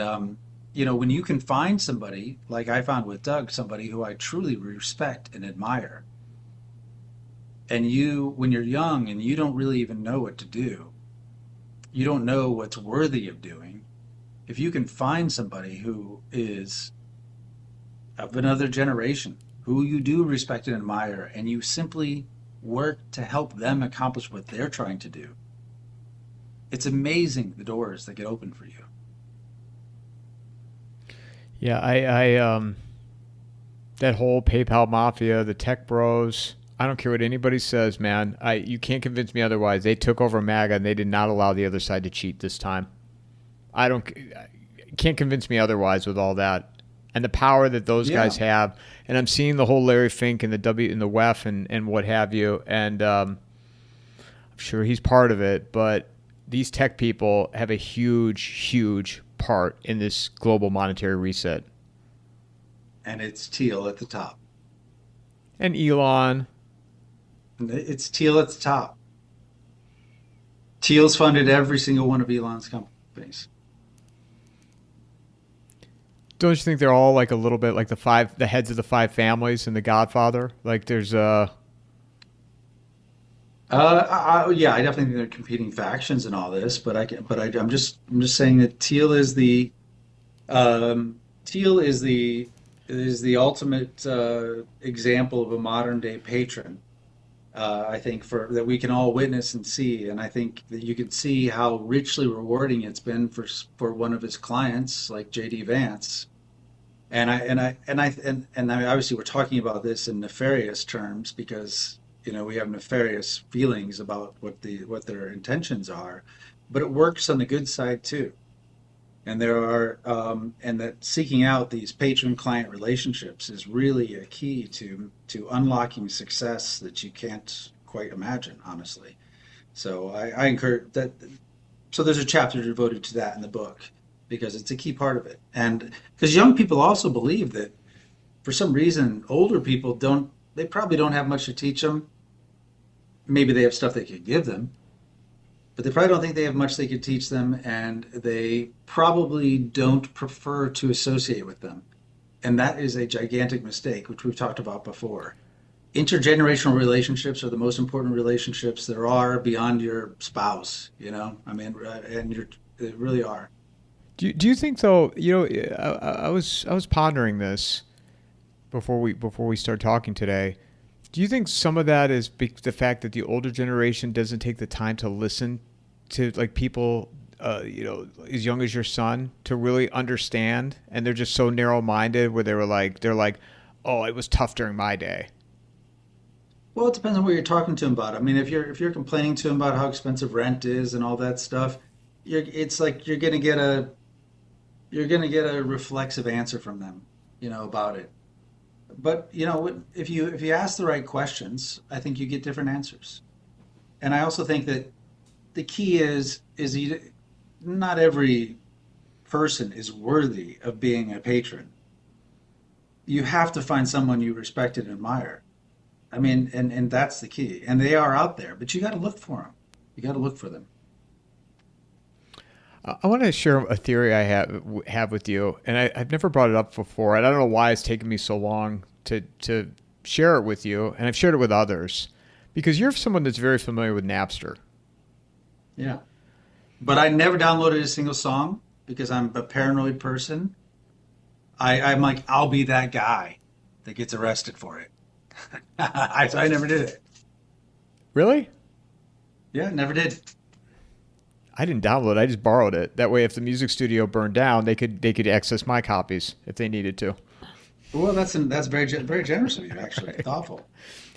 when you can find somebody like I found with Doug, somebody who I truly respect and admire, and when you're young and you don't really even know what to do, you don't know what's worthy of doing. If you can find somebody who is of another generation, who you do respect and admire, and you simply work to help them accomplish what they're trying to do, it's amazing the doors that get open for you. Yeah, I that whole PayPal mafia, the tech bros. I don't care what anybody says, man. You can't convince me otherwise. They took over MAGA and they did not allow the other side to cheat this time. I don't can't convince me otherwise with all that and the power that those Yeah. guys have. And I'm seeing the whole Larry Fink and the WEF and what have you. And I'm sure he's part of it, but these tech people have a huge, huge part in this global monetary reset. And it's Teal at the top. And Elon. It's Teal at the top. Teal's funded every single one of Elon's companies. Don't you think they're all like a little bit like the heads of the five families in The Godfather? Like there's Yeah, I definitely think they're competing factions in all this, but I'm just saying that Teal is the ultimate example of a modern day patron. I think for that we can all witness and see, and I think that you can see how richly rewarding it's been for one of his clients, like J.D. Vance. And I obviously we're talking about this in nefarious terms because we have nefarious feelings about what their intentions are, but it works on the good side too. And that seeking out these patron-client relationships is really a key to unlocking success that you can't quite imagine, honestly. So I encourage that. So there's a chapter devoted to that in the book because it's a key part of it, and because young people also believe that for some reason older people don't. They probably don't have much to teach them. Maybe they have stuff they could give them, but they probably don't think they have much they could teach them, and they probably don't prefer to associate with them. And that is a gigantic mistake, which we've talked about before. Intergenerational relationships are the most important relationships there are beyond your spouse, I mean, and they really are. do you think though? I was pondering this before we start talking today. Do you think some of that is the fact that the older generation doesn't take the time to listen to like people, as young as your son to really understand, and they're just so narrow-minded where they're like, oh, it was tough during my day. Well, it depends on what you're talking to him about. I mean, if you're complaining to him about how expensive rent is and all that stuff, it's like you're gonna get a reflexive answer from them, about it. But if you ask the right questions, I think you get different answers. And I also think that the key is not every person is worthy of being a patron. You have to find someone you respect and admire. I mean, and that's the key. And they are out there, but you got to look for them. You got to look for them. I want to share a theory I have with you, and I've never brought it up before. And I don't know why it's taken me so long to share it with you, and I've shared it with others, because you're someone that's very familiar with Napster. Yeah. But I never downloaded a single song because I'm a paranoid person. I'm like, I'll be that guy that gets arrested for it. I never did it. Really? Yeah, never did. I didn't download it. I just borrowed it. That way, if the music studio burned down, they could access my copies if they needed to. Well, that's very generous of you, actually. Thoughtful.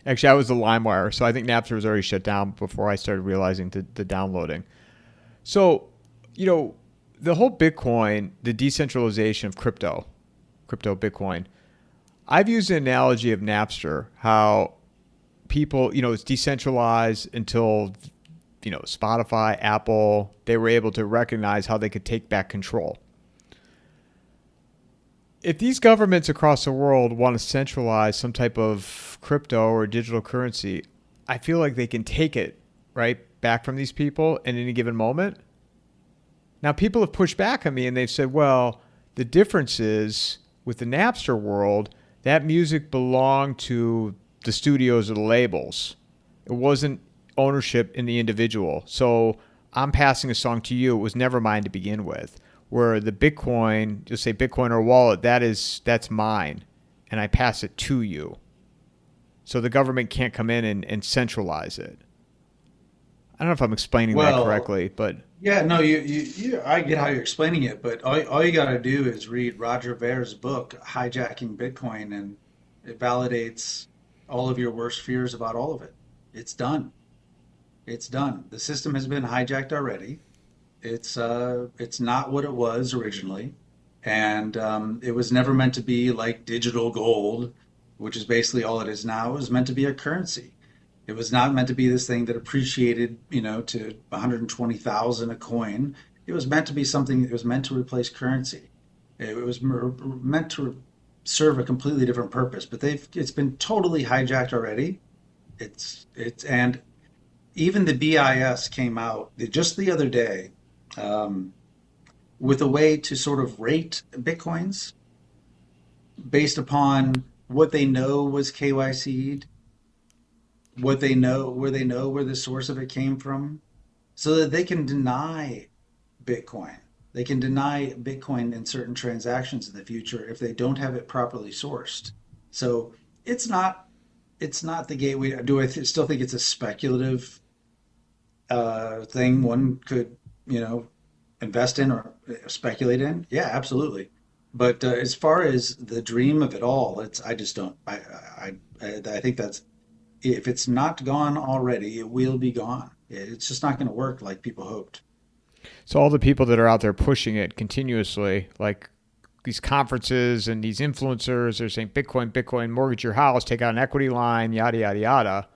Actually, I was the LimeWire, so I think Napster was already shut down before I started realizing the downloading. So, the whole Bitcoin, the decentralization of crypto Bitcoin, I've used the analogy of Napster, how people, it's decentralized until, Spotify, Apple, they were able to recognize how they could take back control. If these governments across the world want to centralize some type of crypto or digital currency, I feel like they can take it right back from these people in any given moment. Now, people have pushed back on me and they've said, well, the difference is with the Napster world, that music belonged to the studios or the labels. It wasn't ownership in the individual. So I'm passing a song to you. It was never mine to begin with. Where the Bitcoin, just say Bitcoin or wallet, that's mine, and I pass it to you. So the government can't come in and centralize it. I don't know if I'm explaining that correctly, but Yeah, no, I get how you're explaining it, but all you got to do is read Roger Ver's book, Hijacking Bitcoin, and it validates all of your worst fears about all of it. It's done. It's done. The system has been hijacked already. It's not what it was originally, and it was never meant to be like digital gold, which is basically all it is now. It was meant to be a currency. It was not meant to be this thing that appreciated, to 120,000 a coin. It was meant to be something. It was meant to replace currency. It was meant to serve a completely different purpose. But it's been totally hijacked already. And even the BIS came out just the other day with a way to sort of rate Bitcoins based upon what they know was KYC'd, what they know, where the source of it came from, so that they can deny Bitcoin. They can deny Bitcoin in certain transactions in the future if they don't have it properly sourced. So it's not the gateway. Do I still think it's a speculative thing one could, invest in or speculate in? Yeah, absolutely. But as far as the dream of it all, I just don't. I think that's, if it's not gone already, it will be gone. It's just not going to work like people hoped. so all the people that are out there pushing it continuously, like these conferences and these influencers, they're saying Bitcoin, Bitcoin, mortgage your house, take out an equity line, yada, yada, yada.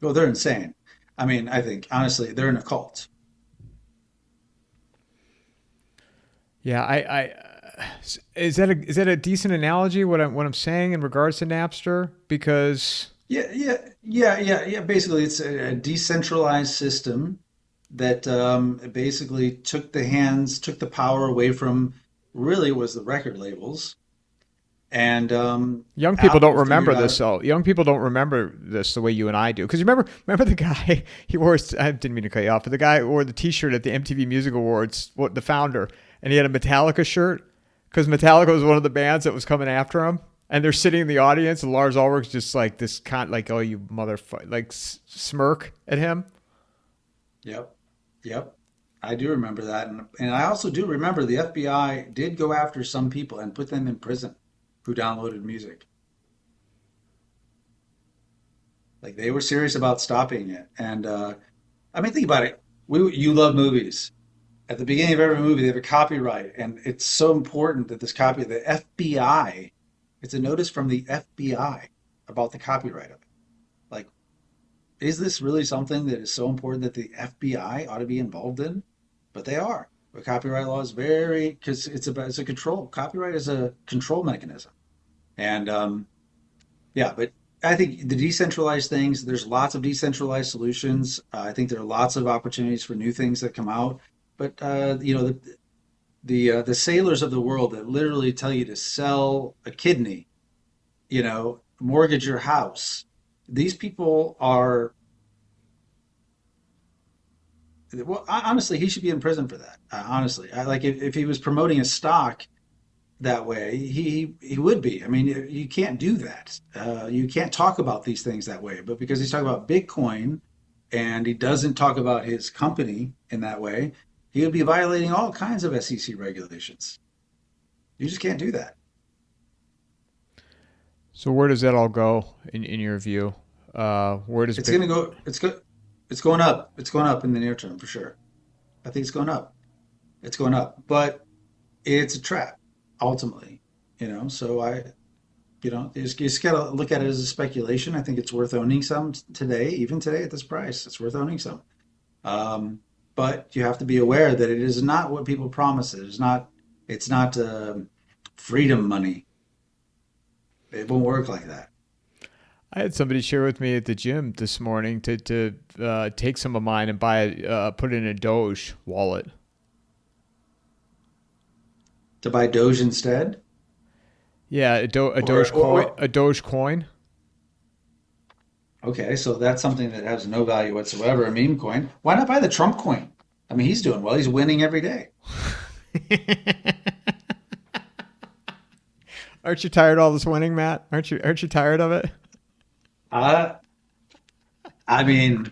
Well, they're insane. I mean, I think honestly, they're in a cult. Yeah, is that a decent analogy what I'm saying in regards to Napster? Because Yeah. Basically, it's a decentralized system that basically took the power away from, really was the record labels, and young people don't Apple remember figured this. out. So young people don't remember this the way you and I do. Because remember the guy he wore. I didn't mean to cut you off, but the guy who wore the T-shirt at the MTV Music Awards, the founder, and he had a Metallica shirt because Metallica was one of the bands that was coming after him. And they're sitting in the audience, and Lars Ulrich's just like this, like, oh, you motherfucker, like smirk at him. Yep. Yep. I do remember that. And I also do remember the FBI did go after some people and put them in prison who downloaded music. Like they were serious about stopping it. And I mean, think about it. You love movies. At the beginning of every movie, they have a copyright, and it's so important that this copy, the FBI, it's a notice from the FBI about the copyright of it. Like, is this really something that is so important that the FBI ought to be involved in? But they are. The copyright law is very because it's a control. Copyright is a control mechanism, and yeah. But I think the decentralized things. There's lots of decentralized solutions. I think there are lots of opportunities for new things that come out. But the sailors of the world that literally tell you to sell a kidney, mortgage your house. These people are well. Honestly, he should be in prison for that. Honestly, like if he was promoting a stock that way, he would be. I mean, you can't do that. You can't talk about these things that way. But because he's talking about Bitcoin and he doesn't talk about his company in that way, he would be violating all kinds of SEC regulations. You just can't do that. So where does that all go in your view? Where does It's going to go. It's go. It's going up. It's going up in the near term for sure. I think it's going up. It's going up, but it's a trap ultimately. So you just got to look at it as a speculation. I think it's worth owning some today, even today at this price. It's worth owning some. Um, but you have to be aware that it is not what people promise. It is not. It's not freedom money. It won't work like that. I had somebody share with me at the gym this morning to take some of mine and put it in a Doge wallet. To buy Doge instead, Yeah, a Doge coin. okay, so that's something that has no value whatsoever. A meme coin. Why not buy the Trump coin? I mean, he's doing well. He's winning every day. Aren't you tired of all this winning, Matt? Aren't you tired of it? Uh, I mean,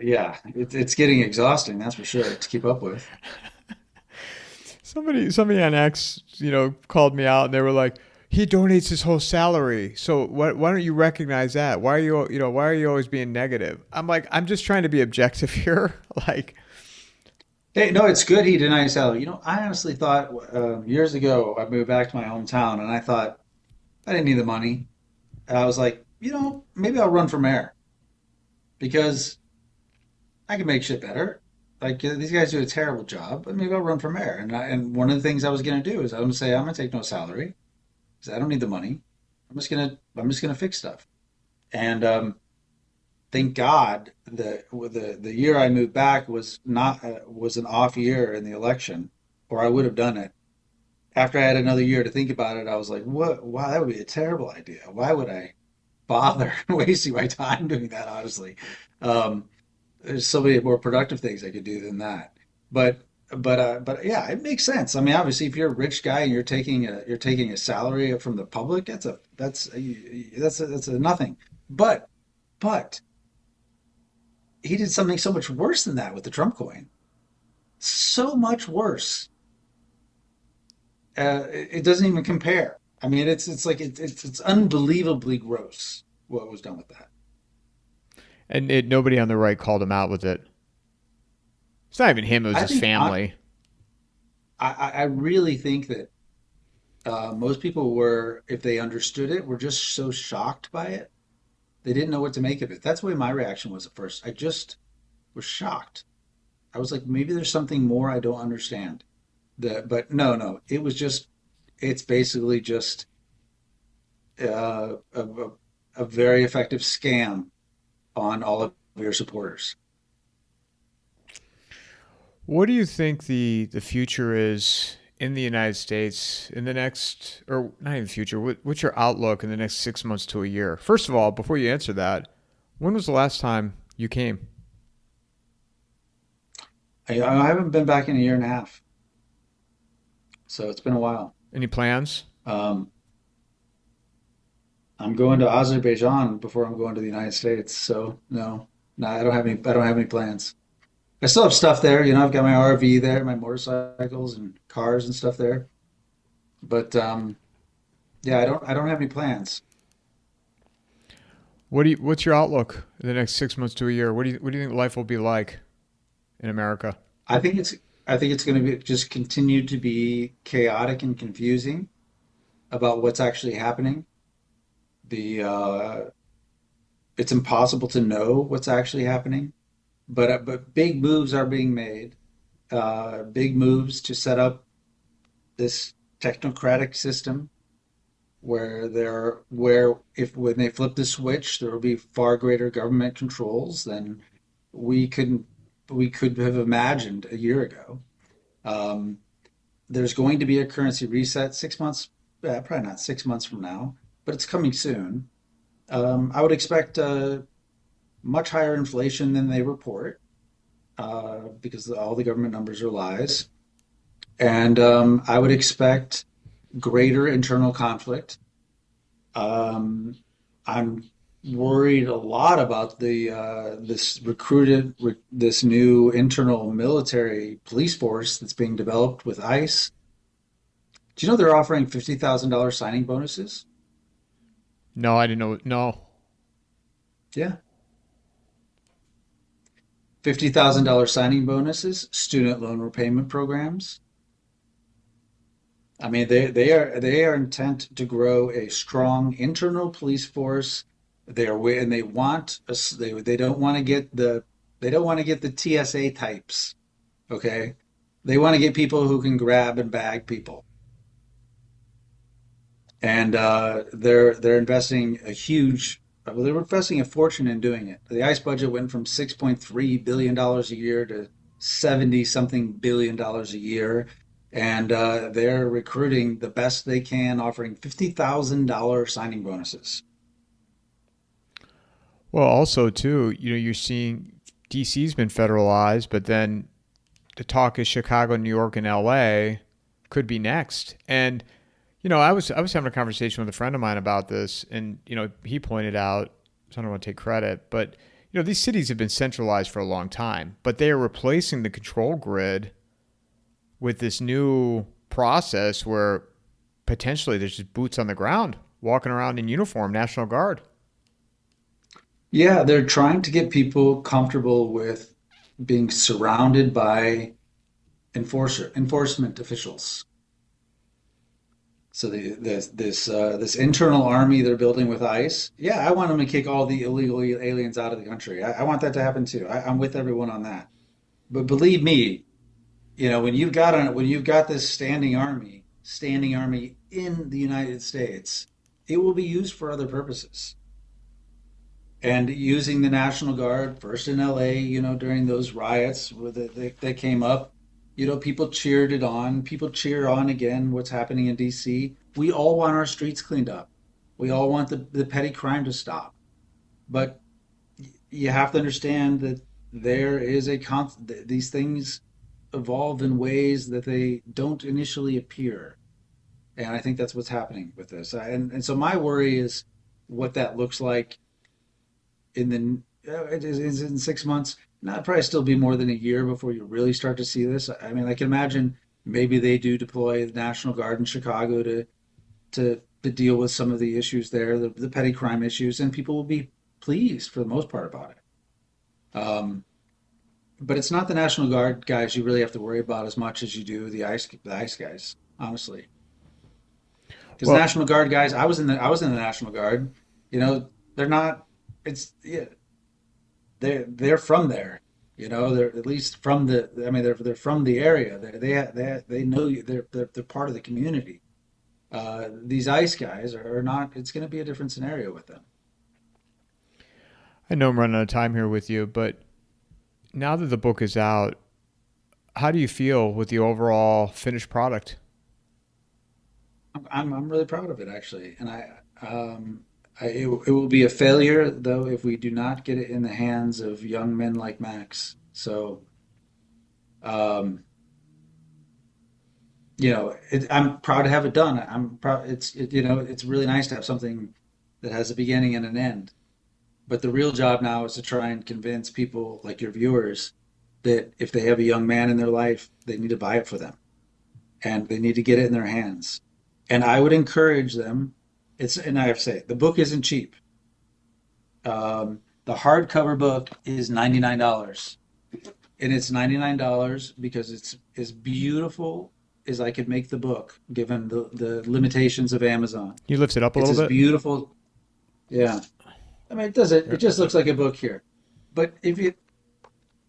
yeah, it's getting exhausting. That's for sure to keep up with. Somebody on X, called me out and they were like, he donates his whole salary. So why don't you recognize that? Why are you always being negative? I'm like, I'm just trying to be objective here. Like, Hey, no, it's good he denied salary. I honestly thought years ago I moved back to my hometown and I thought I didn't need the money. And I was like, maybe I'll run for mayor because I can make shit better. Like these guys do a terrible job, but maybe I'll run for mayor. And one of the things I was going to do is I'm going to say I'm going to take no salary because I don't need the money. I'm just gonna fix stuff. And thank God the year I moved back was not was an off year in the election, or I would have done it. After I had another year to think about it, I was like, "What? Wow, that would be a terrible idea. Why would I bother wasting my time doing that?" Honestly, um, there's so many more productive things I could do than that. But but yeah, it makes sense. I mean, obviously, if you're a rich guy and you're taking a salary from the public, that's a nothing. But but he did something so much worse than that with the Trump coin. So much worse. It doesn't even compare. I mean, it's like it's unbelievably gross what was done with that. and nobody on the right called him out with it. It's not even him; it was I his think family. I really think that most people were, if they understood it, were just so shocked by it. They didn't know what to make of it. That's the way my reaction was at first. I just was shocked. I was like, maybe there's something more I don't understand. But no, no, it's basically just a very effective scam on all of your supporters. What do you think the future is in the United States in the next, or not even future? What's your outlook in the next 6 months to a year? First of all, before you answer that, when was the last time you came? I haven't been back in a year and a half, so it's been a while. Any plans? I'm going to Azerbaijan before I'm going to the United States. So no, I don't have any plans. I still have stuff there. I've got my RV there, my motorcycles and cars and stuff there. But yeah, I don't have any plans. What's your outlook in the next 6 months to a year? What do you think life will be like in America? I think it's I think it's going to be just continue to be chaotic and confusing about what's actually happening. The It's impossible to know what's actually happening, but big moves are being made. Big moves to set up this technocratic system where if when they flip the switch, there will be far greater government controls than we could we could have imagined a year ago. Um, there's going to be a currency reset 6 months, probably not 6 months from now, but it's coming soon. I would expect much higher inflation than they report because all the government numbers are lies. And I would expect greater internal conflict. Um, I'm worried a lot about the this new internal military police force that's being developed with ICE. Do you know they're offering $50,000 signing bonuses? No, I didn't know. No. Yeah, $50,000 signing bonuses, student loan repayment programs. I mean, they are intent to grow a strong internal police force. And they want us. They don't want to get they don't want to get the TSA types. Okay, they want to get people who can grab and bag people, and they're investing a huge. Well, they're investing a fortune in doing it. The ICE budget went from $6.3 billion a year to 70 something billion a year, and they're recruiting the best they can, offering $50,000 signing bonuses. Well, also too, you're seeing DC's been federalized, but then the talk is Chicago, New York, and LA could be next. And I was having a conversation with a friend of mine about this, and he pointed out, so I don't want to take credit, but these cities have been centralized for a long time, but they are replacing the control grid with this new process where potentially there's just boots on the ground walking around in uniform, National Guard. Yeah, they're trying to get people comfortable with being surrounded by enforcement officials. So this internal army they're building with ICE, yeah, I want them to kick all the illegal aliens out of the country. I want that to happen too. I'm with everyone on that. But believe me, when you've got this standing army in the United States, it will be used for other purposes. And using the National Guard first in LA, during those riots that came up, people cheered it on. People cheer on again what's happening in DC. We all want our streets cleaned up. We all want the petty crime to stop. But you have to understand that there is these things evolve in ways that they don't initially appear. And I think that's what's happening with this. And so my worry is what that looks like in it is in 6 months. Not probably still be more than a year before you really start to see this. I mean, I can imagine maybe they do deploy the National Guard in Chicago to deal with some of the issues there, the petty crime issues, and people will be pleased for the most part about it. But it's not the National Guard guys you really have to worry about as much as you do the ICE guys, honestly. Because the Well, National Guard guys, I was in the National Guard. They're not. It's yeah, they're from there. They're at least from the. I mean, they're from the area. They know you. They're part of the community. These ICE guys are not. It's going to be a different scenario with them. I know I'm running out of time here with you, but now that the book is out, how do you feel with the overall finished product? I'm really proud of it actually, and it will be a failure though if we do not get it in the hands of young men like Max. So um, I'm proud to have it done. I'm proud. It's really nice to have something that has a beginning and an end. But the real job now is to try and convince people like your viewers that if they have a young man in their life, they need to buy it for them and they need to get it in their hands. And I would encourage them. And I have to say, the book isn't cheap. The hardcover book is $99, and it's $99 because it's as beautiful as I could make the book, given the limitations of Amazon. You lift it up a It's little as bit. beautiful. Yeah, I mean, it doesn't. It just looks like a book here, but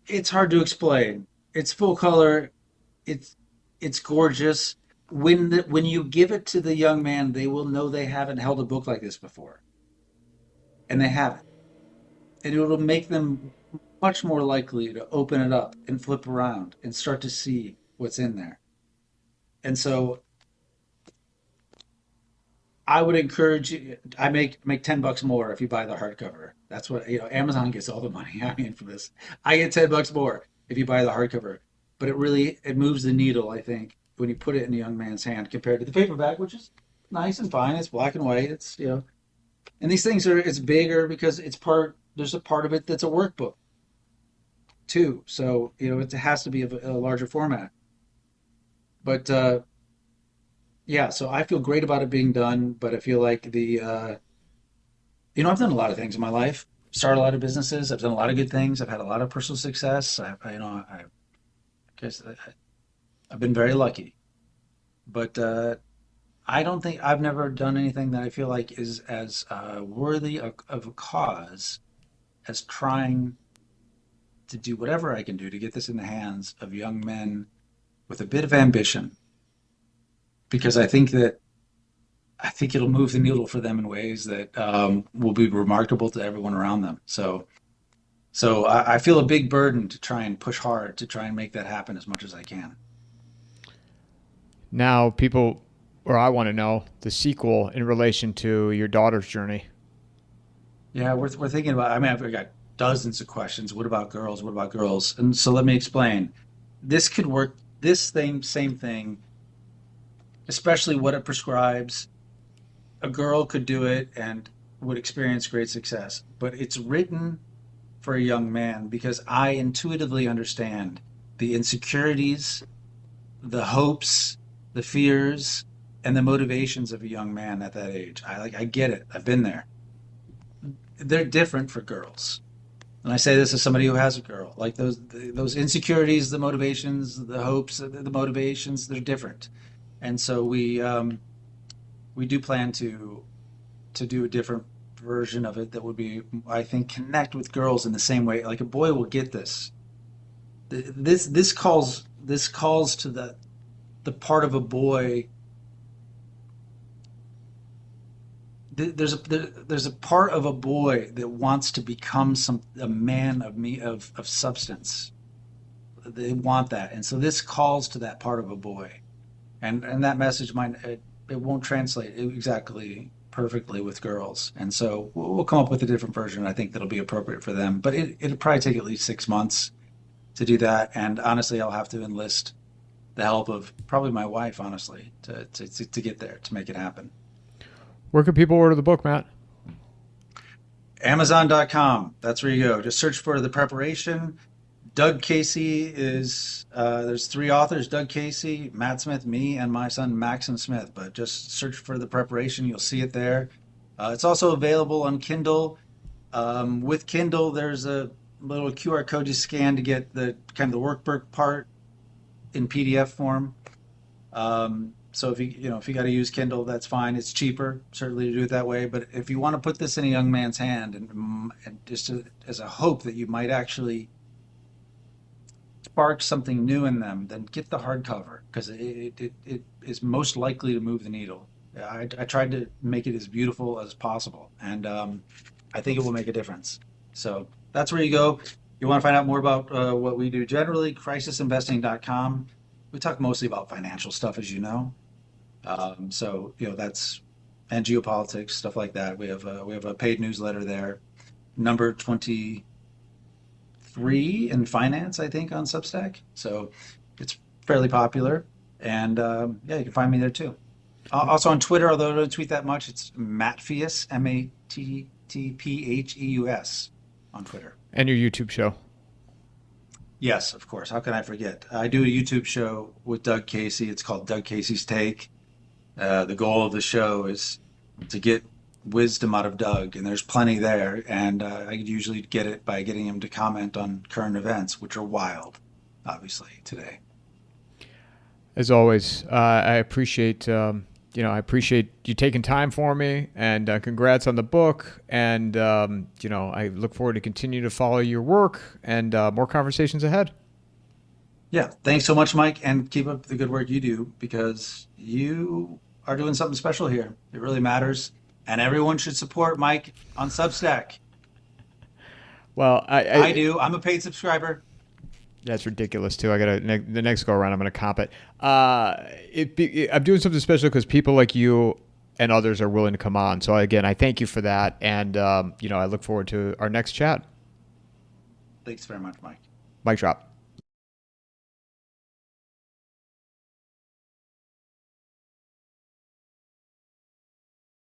it's hard to explain. It's full color. It's it's gorgeous. When you give it to the young man, they will know they haven't held a book like this before, and they haven't. And it will make them much more likely to open it up and flip around and start to see what's in there. And so I would encourage you. I make $10 more if you buy the hardcover. That's what Amazon gets all the money. I mean, for this, I get $10 more if you buy the hardcover. But it moves the needle. I think when you put it in a young man's hand compared to the paperback, which is nice and fine. It's black and white. And these things it's bigger because there's a part of it that's a workbook too. So it has to be a larger format. But yeah, so I feel great about it being done, but I feel like I've done a lot of things in my life. Started a lot of businesses. I've done a lot of good things. I've had a lot of personal success. I guess I've been very lucky. But I don't think I've never done anything that I feel like is as worthy of a cause as trying to do whatever I can do to get this in the hands of young men with a bit of ambition, because I think it'll move the needle for them in ways that will be remarkable to everyone around them. So I feel a big burden to try and push hard to try and make that happen as much as I can. Now, I want to know the sequel in relation to your daughter's journey. Yeah, we're thinking about. I mean, I've got dozens of questions. What about girls? What about girls? And so let me explain. This could work. Same thing, especially what it prescribes. A girl could do it and would experience great success. But it's written for a young man because I intuitively understand the insecurities, the hopes, the fears, and the motivations of a young man at that age. I get it. I've been there. They're different for girls. And I say this as somebody who has a girl. Like those insecurities, the motivations, the hopes, the motivations, they're different. And so we do plan to do a different version of it that would be, I think, connect with girls in the same way. Like a boy will get this. This calls to the part of a boy. There's a part of a boy that wants to become a man of substance. They want that, and so this calls to that part of a boy, and that message it won't translate exactly perfectly with girls, and so we'll come up with a different version. I think that'll be appropriate for them, but it'll probably take at least 6 months to do that, and honestly, I'll have to enlist the help of probably my wife, honestly, to get there to make it happen. Where can people order the book, Matt? Amazon.com. That's where you go. Just search for The Preparation. Doug Casey there's 3 authors: Doug Casey, Matt Smith, me, and my son Maxim Smith. But just search for The Preparation. You'll see it there. It's also available on Kindle. With Kindle, there's a little QR code you scan to get the kind of the workbook part in PDF form. So if you got to use Kindle, that's fine. It's cheaper, certainly, to do it that way. But if you want to put this in a young man's hand, and just as a hope that you might actually spark something new in them, then get the hardcover, because it is most likely to move the needle. I tried to make it as beautiful as possible, and I think it will make a difference. So that's where you go. You want to find out more about what we do generally, crisisinvesting.com. We talk mostly about financial stuff, as you know. So that's, and geopolitics, stuff like that. We have a paid newsletter there, number 23 in finance, I think, on Substack. So it's fairly popular, and yeah, you can find me there too. Also on Twitter, although I don't tweet that much, it's Mattphius, TTPHEUS on Twitter. And your YouTube show. Yes, of course. How can I forget? I do a YouTube show with Doug Casey. It's called Doug Casey's Take. The goal of the show is to get wisdom out of Doug, and there's plenty there. And I usually get it by getting him to comment on current events, which are wild, obviously, today. As always, I appreciate I appreciate you taking time for me, and congrats on the book. And I look forward to continue to follow your work and more conversations ahead. Yeah, thanks so much, Mike, and keep up the good work you do, because you are doing something special here. It really matters, and everyone should support Mike on Substack. Well, I do. I'm a paid subscriber. That's ridiculous too. I got the next go around. I'm gonna comp it. I'm doing something special because people like you and others are willing to come on. So again, I thank you for that, and I look forward to our next chat. Thanks very much, Mike. Mic drop.